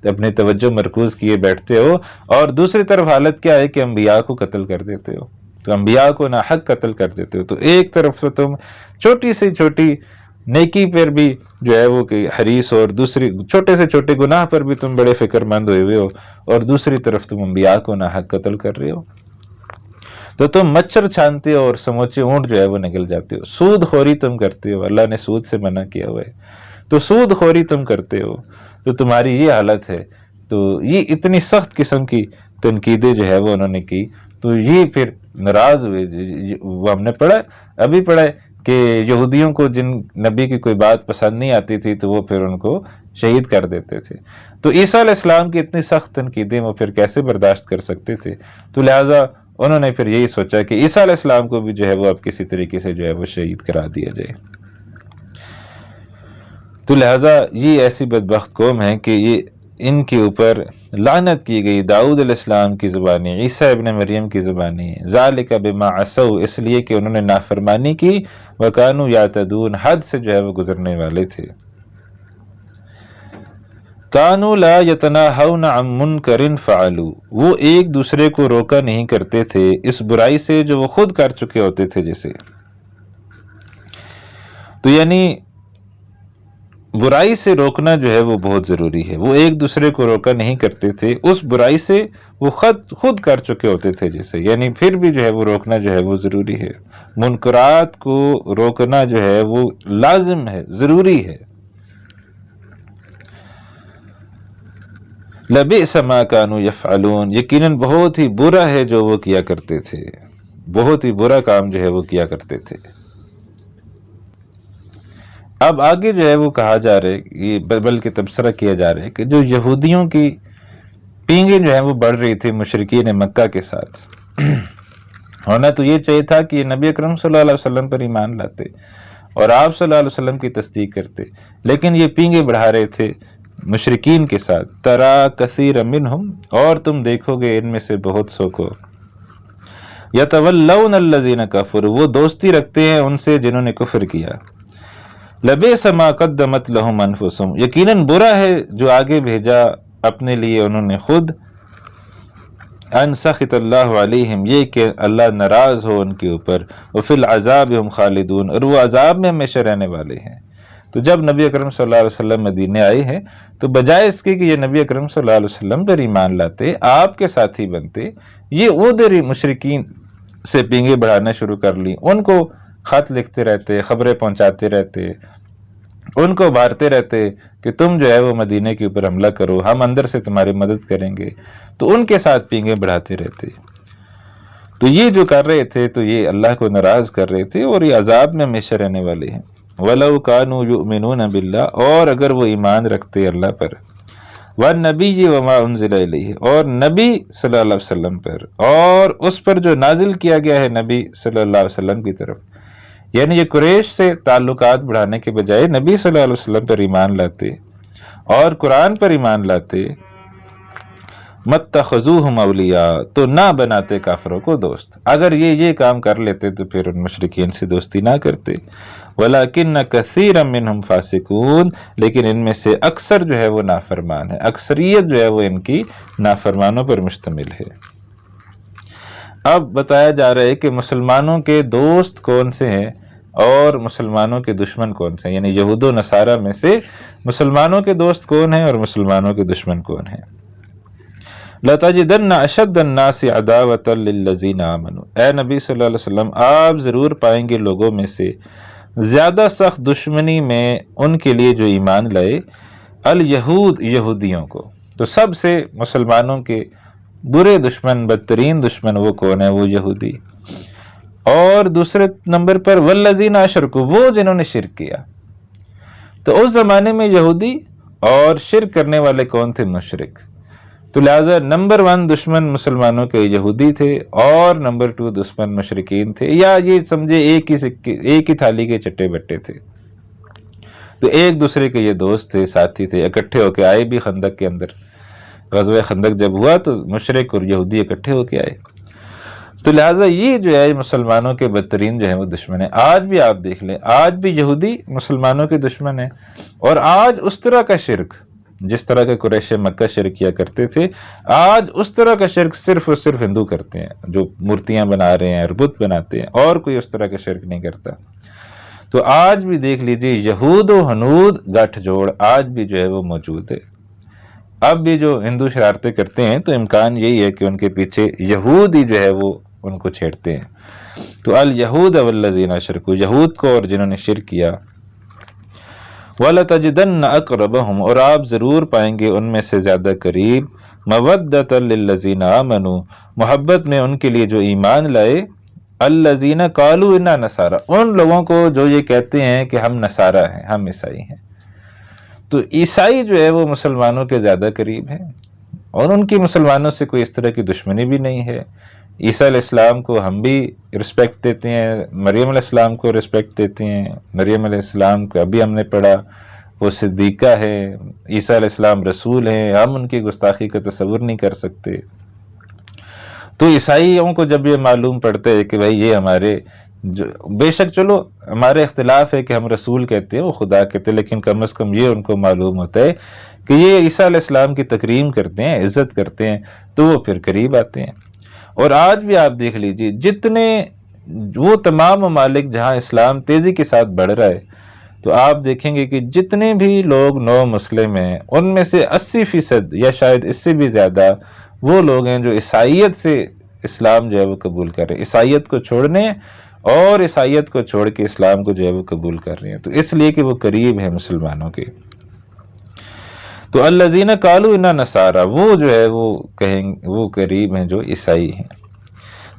Speaker 1: اپنی توجہ مرکوز کیے بیٹھتے ہو. اور دوسری طرف حالت کیا ہے کہ انبیاء کو قتل کر دیتے ہو، تو انبیاء کو ناحق قتل کر دیتے ہو. تو ایک طرف سے تم چھوٹی سے چھوٹی نیکی پر بھی جو ہے وہ کہ حریص، اور دوسری چھوٹے سے چھوٹے گناہ پر بھی تم بڑے فکر مند ہوئے ہو، اور دوسری طرف تم انبیاء کو ناحق قتل کر رہے ہو. تو تم مچھر چھانتے ہو اور سموچے اونٹ جو ہے وہ نگل جاتے ہو. سود خوری تم کرتے ہو، اللہ نے سود سے منع کیا ہوا ہے، تو سود خوری تم کرتے ہو. تو تمہاری یہ حالت ہے. تو یہ اتنی سخت قسم کی تنقیدیں جو ہے وہ انہوں نے کی. تو یہ پھر ناراض ہوئے. وہ ہم نے ابھی پڑھا کہ یہودیوں کو جن نبی کی کوئی بات پسند نہیں آتی تھی تو وہ پھر ان کو شہید کر دیتے تھے. تو عیسیٰ علیہ السلام کی اتنی سخت تنقیدیں وہ پھر کیسے برداشت کر سکتے تھے؟ تو لہٰذا انہوں نے پھر یہی سوچا کہ عیسیٰ علیہ السلام کو بھی جو ہے وہ اب کسی طریقے سے جو ہے وہ شہید کرا دیا جائے. تو لہٰذا یہ ایسی بدبخت قوم ہے کہ یہ ان کے اوپر لعنت کی گئی داؤد علیہ السلام کی زبانی، عیسیٰ ابن مریم کی زبانی. ذالک بما عصوا، اس لیے کہ انہوں نے نافرمانی کی. وکانوا یعتدون، حد سے جو ہے وہ گزرنے والے تھے. کانوا لا یتناہون عن منکر فعلوا، وہ ایک دوسرے کو روکا نہیں کرتے تھے اس برائی سے جو وہ خود کر چکے ہوتے تھے. جیسے تو یعنی برائی سے روکنا جو ہے وہ بہت ضروری ہے. وہ ایک دوسرے کو روکا نہیں کرتے تھے اس برائی سے وہ خود کر چکے ہوتے تھے. جیسے یعنی پھر بھی جو ہے وہ روکنا جو ہے وہ ضروری ہے. منکرات کو روکنا جو ہے وہ لازم ہے، ضروری ہے. لبئس ما كانوا يفعلون، یقیناً بہت ہی برا ہے جو وہ کیا کرتے تھے، بہت ہی برا کام جو ہے وہ کیا کرتے تھے. اب آگے جو ہے وہ کہا جا رہا ہے، یہ بلکہ تبصرہ کیا جا رہا ہے کہ جو یہودیوں کی پینگیں جو ہیں وہ بڑھ رہی تھی مشرکین مکہ کے ساتھ۔ ہونا تو یہ چاہیے تھا کہ یہ نبی اکرم صلی اللہ علیہ وسلم پر ایمان لاتے اور آپ صلی اللہ علیہ وسلم کی تصدیق کرتے، لیکن یہ پینگیں بڑھا رہے تھے مشرکین کے ساتھ۔ ترا کثیر منہم، اور تم دیکھو گے ان میں سے بہت سو کو، یتولون الذین کفروا، وہ دوستی رکھتے ہیں ان سے جنہوں نے کفر کیا۔ لبئس ما قدمت لہم انفسہم، یقیناً برا ہے جو آگے بھیجا اپنے لیے انہوں نے خود، ان سخط اللہ علیہم، یہ کہ اللہ ناراض ہو ان کے اوپر، وفی العذاب ہم خالدون، اور وہ عذاب میں ہمیشہ رہنے والے ہیں۔ تو جب نبی اکرم صلی اللہ علیہ وسلم مدینے آئے ہیں تو بجائے اس کے کہ یہ نبی اکرم صلی اللہ علیہ وسلم پر ایمان لاتے، آپ کے ساتھی بنتے، یہ ادھر مشرکین سے پینگیں بڑھانا شروع کر لی، ان کو خط لکھتے رہتے، خبریں پہنچاتے رہتے، ان کو بھارتے رہتے کہ تم جو ہے وہ مدینے کے اوپر حملہ کرو، ہم اندر سے تمہاری مدد کریں گے، تو ان کے ساتھ پینگیں بڑھاتے رہتے۔ تو یہ جو کر رہے تھے تو یہ اللہ کو ناراض کر رہے تھے اور یہ عذاب میں ہمیشہ رہنے والے ہیں۔ وَلَوْ كَانُوا يُؤْمِنُونَ بِاللَّهِ، اور اگر وہ ایمان رکھتے اللہ پر، وَالنَّبِيِّ وَمَا أُنزِلَ إِلَيْهِ، اور نبی صلی اللہ علیہ وسلم پر اور اس پر جو نازل کیا گیا ہے نبی صلی اللہ علیہ وسلم کی طرف، یعنی یہ قریش سے تعلقات بڑھانے کے بجائے نبی صلی اللہ علیہ وسلم پر ایمان لاتے اور قرآن پر ایمان لاتے، مَتَّخَذُوهُمْ أَوْلِيَاءَ، تو نہ بناتے کافروں کو دوست۔ اگر یہ کام کر لیتے تو پھر ان مشرکین سے دوستی نہ کرتے۔ وَلَكِنَّ كَثِيرًا مِّنْهُمْ فَاسِقُونَ، لیکن ان میں سے اکثر جو ہے وہ نافرمان ہے، اکثریت جو ہے وہ ان کی نافرمانوں پر مشتمل ہے۔ اب بتایا جا رہا ہے کہ مسلمانوں کے دوست کون سے ہیں اور مسلمانوں کے دشمن کون سے ہیں، یعنی یہود و نصارہ میں سے مسلمانوں کے دوست کون ہیں اور مسلمانوں کے دشمن کون ہیں۔ لَتَجِدَنَّ أَشَدَّ النَّاسِ عَدَاوَةً لِلَّذِينَ آمَنُوا، اے نبی صلی اللہ علیہ وسلم آپ ضرور پائیں گے لوگوں میں سے زیادہ سخت دشمنی میں ان کے لیے جو ایمان لائے، الیہود، یہودیوں کو۔ تو سب سے مسلمانوں کے برے دشمن، بدترین دشمن وہ کون ہے؟ وہ یہودی۔ اور دوسرے نمبر پر والذین اشرکوا، وہ جنہوں نے شرک کیا۔ تو اس زمانے میں یہودی اور شرک کرنے والے کون تھے؟ مشرک۔ تو لہٰذا نمبر 1 دشمن مسلمانوں کے یہودی تھے اور نمبر 2 دشمن مشرکین تھے، یا یہ سمجھے ایک ہی تھالی کے چٹے بٹے تھے۔ تو ایک دوسرے کے یہ دوست تھے، ساتھی تھے، اکٹھے ہو کے آئے بھی خندق کے اندر۔ غزوہ خندق جب ہوا تو مشرک اور یہودی اکٹھے ہو کے آئے۔ تو لہٰذا یہ جو ہے مسلمانوں کے بدترین جو ہے وہ دشمن ہیں۔ آج بھی آپ دیکھ لیں، آج بھی یہودی مسلمانوں کے دشمن ہیں، اور آج اس طرح کا شرک جس طرح کے قریش مکہ شرک کیا کرتے تھے، آج اس طرح کا شرک صرف اور صرف ہندو کرتے ہیں، جو مورتیاں بنا رہے ہیں اور بت بناتے ہیں، اور کوئی اس طرح کا شرک نہیں کرتا۔ تو آج بھی دیکھ لیجئے یہود و ہنود گٹھ جوڑ آج بھی جو ہے وہ موجود ہے۔ اب بھی جو ہندو شرارتیں کرتے ہیں تو امکان یہی ہے کہ ان کے پیچھے یہود ہی جو ہے وہ ان کو چھیڑتے ہیں۔ تو الیہود والذین اشرکوا، یہود کو اور جنہوں نے شرک کیا۔ وَلَتَجِدَنَّ أَقْرَبَهُمْ، اور آپ ضرور پائیں گے ان میں سے زیادہ قریب، مَوَدَّةً لِلَّذِينَ آمَنُوا، محبت میں ان کے لیے جو ایمان لائے، الَّذِينَ قَالُوا إِنَّا نَصَارَىٰ، ان لوگوں کو جو یہ کہتے ہیں کہ ہم نصارہ ہیں، ہم عیسائی ہیں۔ تو عیسائی جو ہے وہ مسلمانوں کے زیادہ قریب ہیں، اور ان کی مسلمانوں سے کوئی اس طرح کی دشمنی بھی نہیں ہے۔ عیسیٰ علیہ السلام کو ہم بھی رسپیکٹ دیتے ہیں، مریم علیہ السلام کو رسپیکٹ دیتے ہیں۔ مریم علیہ السلام کو ابھی ہم نے پڑھا، وہ صدیقہ ہے، عیسیٰ علیہ السلام رسول ہیں، ہم ان کی گستاخی کا تصور نہیں کر سکتے۔ تو عیسائیوں کو جب یہ معلوم پڑتا ہے کہ بھائی یہ ہمارے بے شک چلو ہمارے اختلاف ہے کہ ہم رسول کہتے ہیں، وہ خدا کہتے ہیں، لیکن کم از کم یہ ان کو معلوم ہوتا ہے کہ یہ عیسیٰ علیہ السلام کی تکریم کرتے ہیں، عزت کرتے ہیں، تو وہ پھر قریب آتے ہیں۔ اور آج بھی آپ دیکھ لیجئے جتنے وہ تمام ممالک جہاں اسلام تیزی کے ساتھ بڑھ رہا ہے، تو آپ دیکھیں گے کہ جتنے بھی لوگ نو مسلم ہیں ان میں سے 80% یا شاید اس سے بھی زیادہ وہ لوگ ہیں جو عیسائیت سے اسلام جو ہے وہ قبول کر رہے ہیں، عیسائیت کو چھوڑنے اور عیسائیت کو چھوڑ کے اسلام کو جو ہے وہ قبول کر رہے ہیں، تو اس لیے کہ وہ قریب ہیں مسلمانوں کے۔ تو الذین قالوا انا نصارى، وہ جو ہے وہ کہیں وہ قریب ہیں جو عیسائی ہیں۔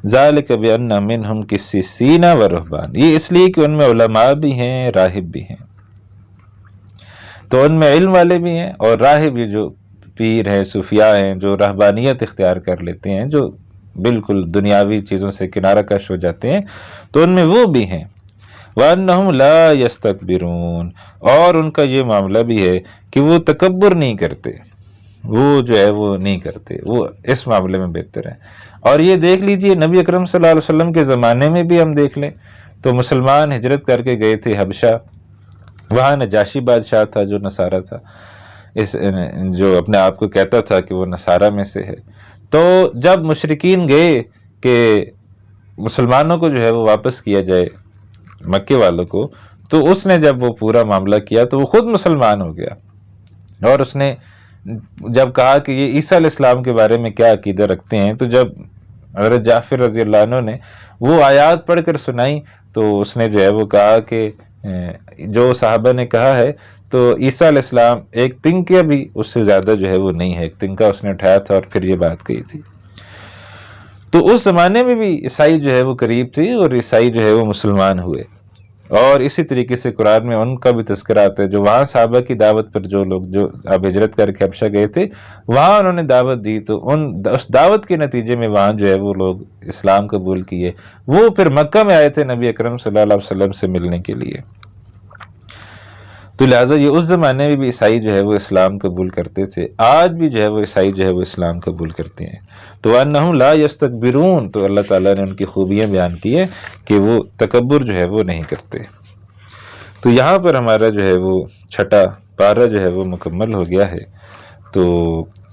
Speaker 1: ذالک بان منہم قسیسین و رہبان، یہ اس لیے کہ ان میں علماء بھی ہیں، راہب بھی ہیں۔ تو ان میں علم والے بھی ہیں اور راہب یہ جو پیر ہیں، صوفیاء ہیں جو رہبانیت اختیار کر لیتے ہیں، جو بالکل دنیاوی چیزوں سے کنارہ کش ہو جاتے ہیں، تو ان میں وہ بھی ہیں۔ وَأَنَّهُمْ لَا يَسْتَكْبِرُونَ، اور ان کا یہ معاملہ بھی ہے کہ وہ تکبر نہیں کرتے، وہ جو ہے وہ نہیں کرتے، وہ اس معاملے میں بہتر ہیں۔ اور یہ دیکھ لیجئے نبی اکرم صلی اللہ علیہ وسلم کے زمانے میں بھی ہم دیکھ لیں تو مسلمان ہجرت کر کے گئے تھے حبشہ، وہاں نجاشی بادشاہ تھا جو نصارہ تھا، جو اپنے آپ کو کہتا تھا کہ وہ نصارہ میں سے ہے۔ تو جب مشرکین گئے کہ مسلمانوں کو جو ہے وہ واپس کیا جائے، مکے والوں کو، تو اس نے جب وہ پورا معاملہ کیا تو وہ خود مسلمان ہو گیا، اور اس نے جب کہا کہ یہ عیسیٰ علیہ السلام کے بارے میں کیا عقیدہ رکھتے ہیں، تو جب حضرت جعفر رضی اللہ عنہ نے وہ آیات پڑھ کر سنائی تو اس نے جو ہے وہ کہا کہ جو صحابہ نے کہا ہے تو عیسیٰ علیہ السلام ایک تنکا بھی اس سے زیادہ جو ہے وہ نہیں ہے، ایک تنکا اس نے اٹھایا تھا اور پھر یہ بات کہی تھی۔ تو اس زمانے میں بھی عیسائی جو ہے وہ قریب تھی، اور عیسائی جو ہے وہ مسلمان ہوئے، اور اسی طریقے سے قرآن میں ان کا بھی تذکرہ آتا ہے جو وہاں صحابہ کی دعوت پر، جو لوگ جو اب ہجرت کر کے حبشہ گئے تھے وہاں انہوں نے دعوت دی، تو اس دعوت کے نتیجے میں وہاں جو ہے وہ لوگ اسلام قبول کیے، وہ پھر مکہ میں آئے تھے نبی اکرم صلی اللہ علیہ وسلم سے ملنے کے لیے۔ تو لہٰذا یہ اس زمانے میں بھی عیسائی جو ہے وہ اسلام قبول کرتے تھے، آج بھی جو ہے وہ عیسائی جو ہے وہ اسلام قبول کرتے ہیں۔ تو وَأَنَّهُمْ لَا يَسْتَكْبِرُونَ، تو اللہ تعالیٰ نے ان کی خوبیاں بیان کی ہے کہ وہ تکبر جو ہے وہ نہیں کرتے۔ تو یہاں پر ہمارا جو ہے وہ چھٹا پارہ جو ہے وہ مکمل ہو گیا ہے، تو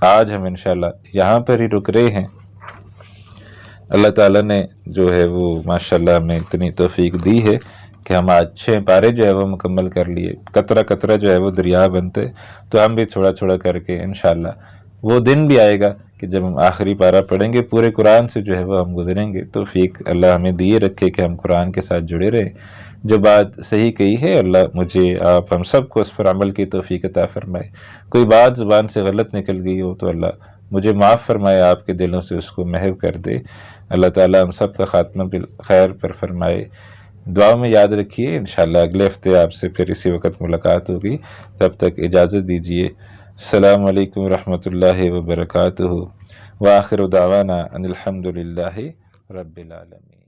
Speaker 1: آج ہم انشاءاللہ یہاں پر ہی رک رہے ہیں۔ اللہ تعالیٰ نے جو ہے وہ ماشاءاللہ ہمیں اتنی توفیق دی ہے کہ ہم آج 6 پارے جو ہے وہ مکمل کر لیے، قطرہ قطرہ جو ہے وہ دریا بنتے، تو ہم بھی تھوڑا تھوڑا کر کے انشاءاللہ وہ دن بھی آئے گا کہ جب ہم آخری پارہ پڑھیں گے، پورے قرآن سے جو ہے وہ ہم گزریں گے۔ توفیق اللہ ہمیں دیے رکھے کہ ہم قرآن کے ساتھ جڑے رہیں۔ جو بات صحیح کہی ہے اللہ مجھے، آپ، ہم سب کو اس پر عمل کی توفیق عطا فرمائے۔ کوئی بات زبان سے غلط نکل گئی ہو تو اللہ مجھے معاف فرمائے، آپ کے دلوں سے اس کو محو کر دے۔ اللہ تعالیٰ ہم سب کا خاتمہ بالخیر پر فرمائے۔ دعا میں یاد رکھیے، انشاءاللہ اگلے ہفتے آپ سے پھر اسی وقت ملاقات ہوگی، تب تک اجازت دیجیے۔ السلام علیکم ورحمۃ اللہ وبرکاتہ، وآخر دعوانا ان الحمد للہ رب العالمین۔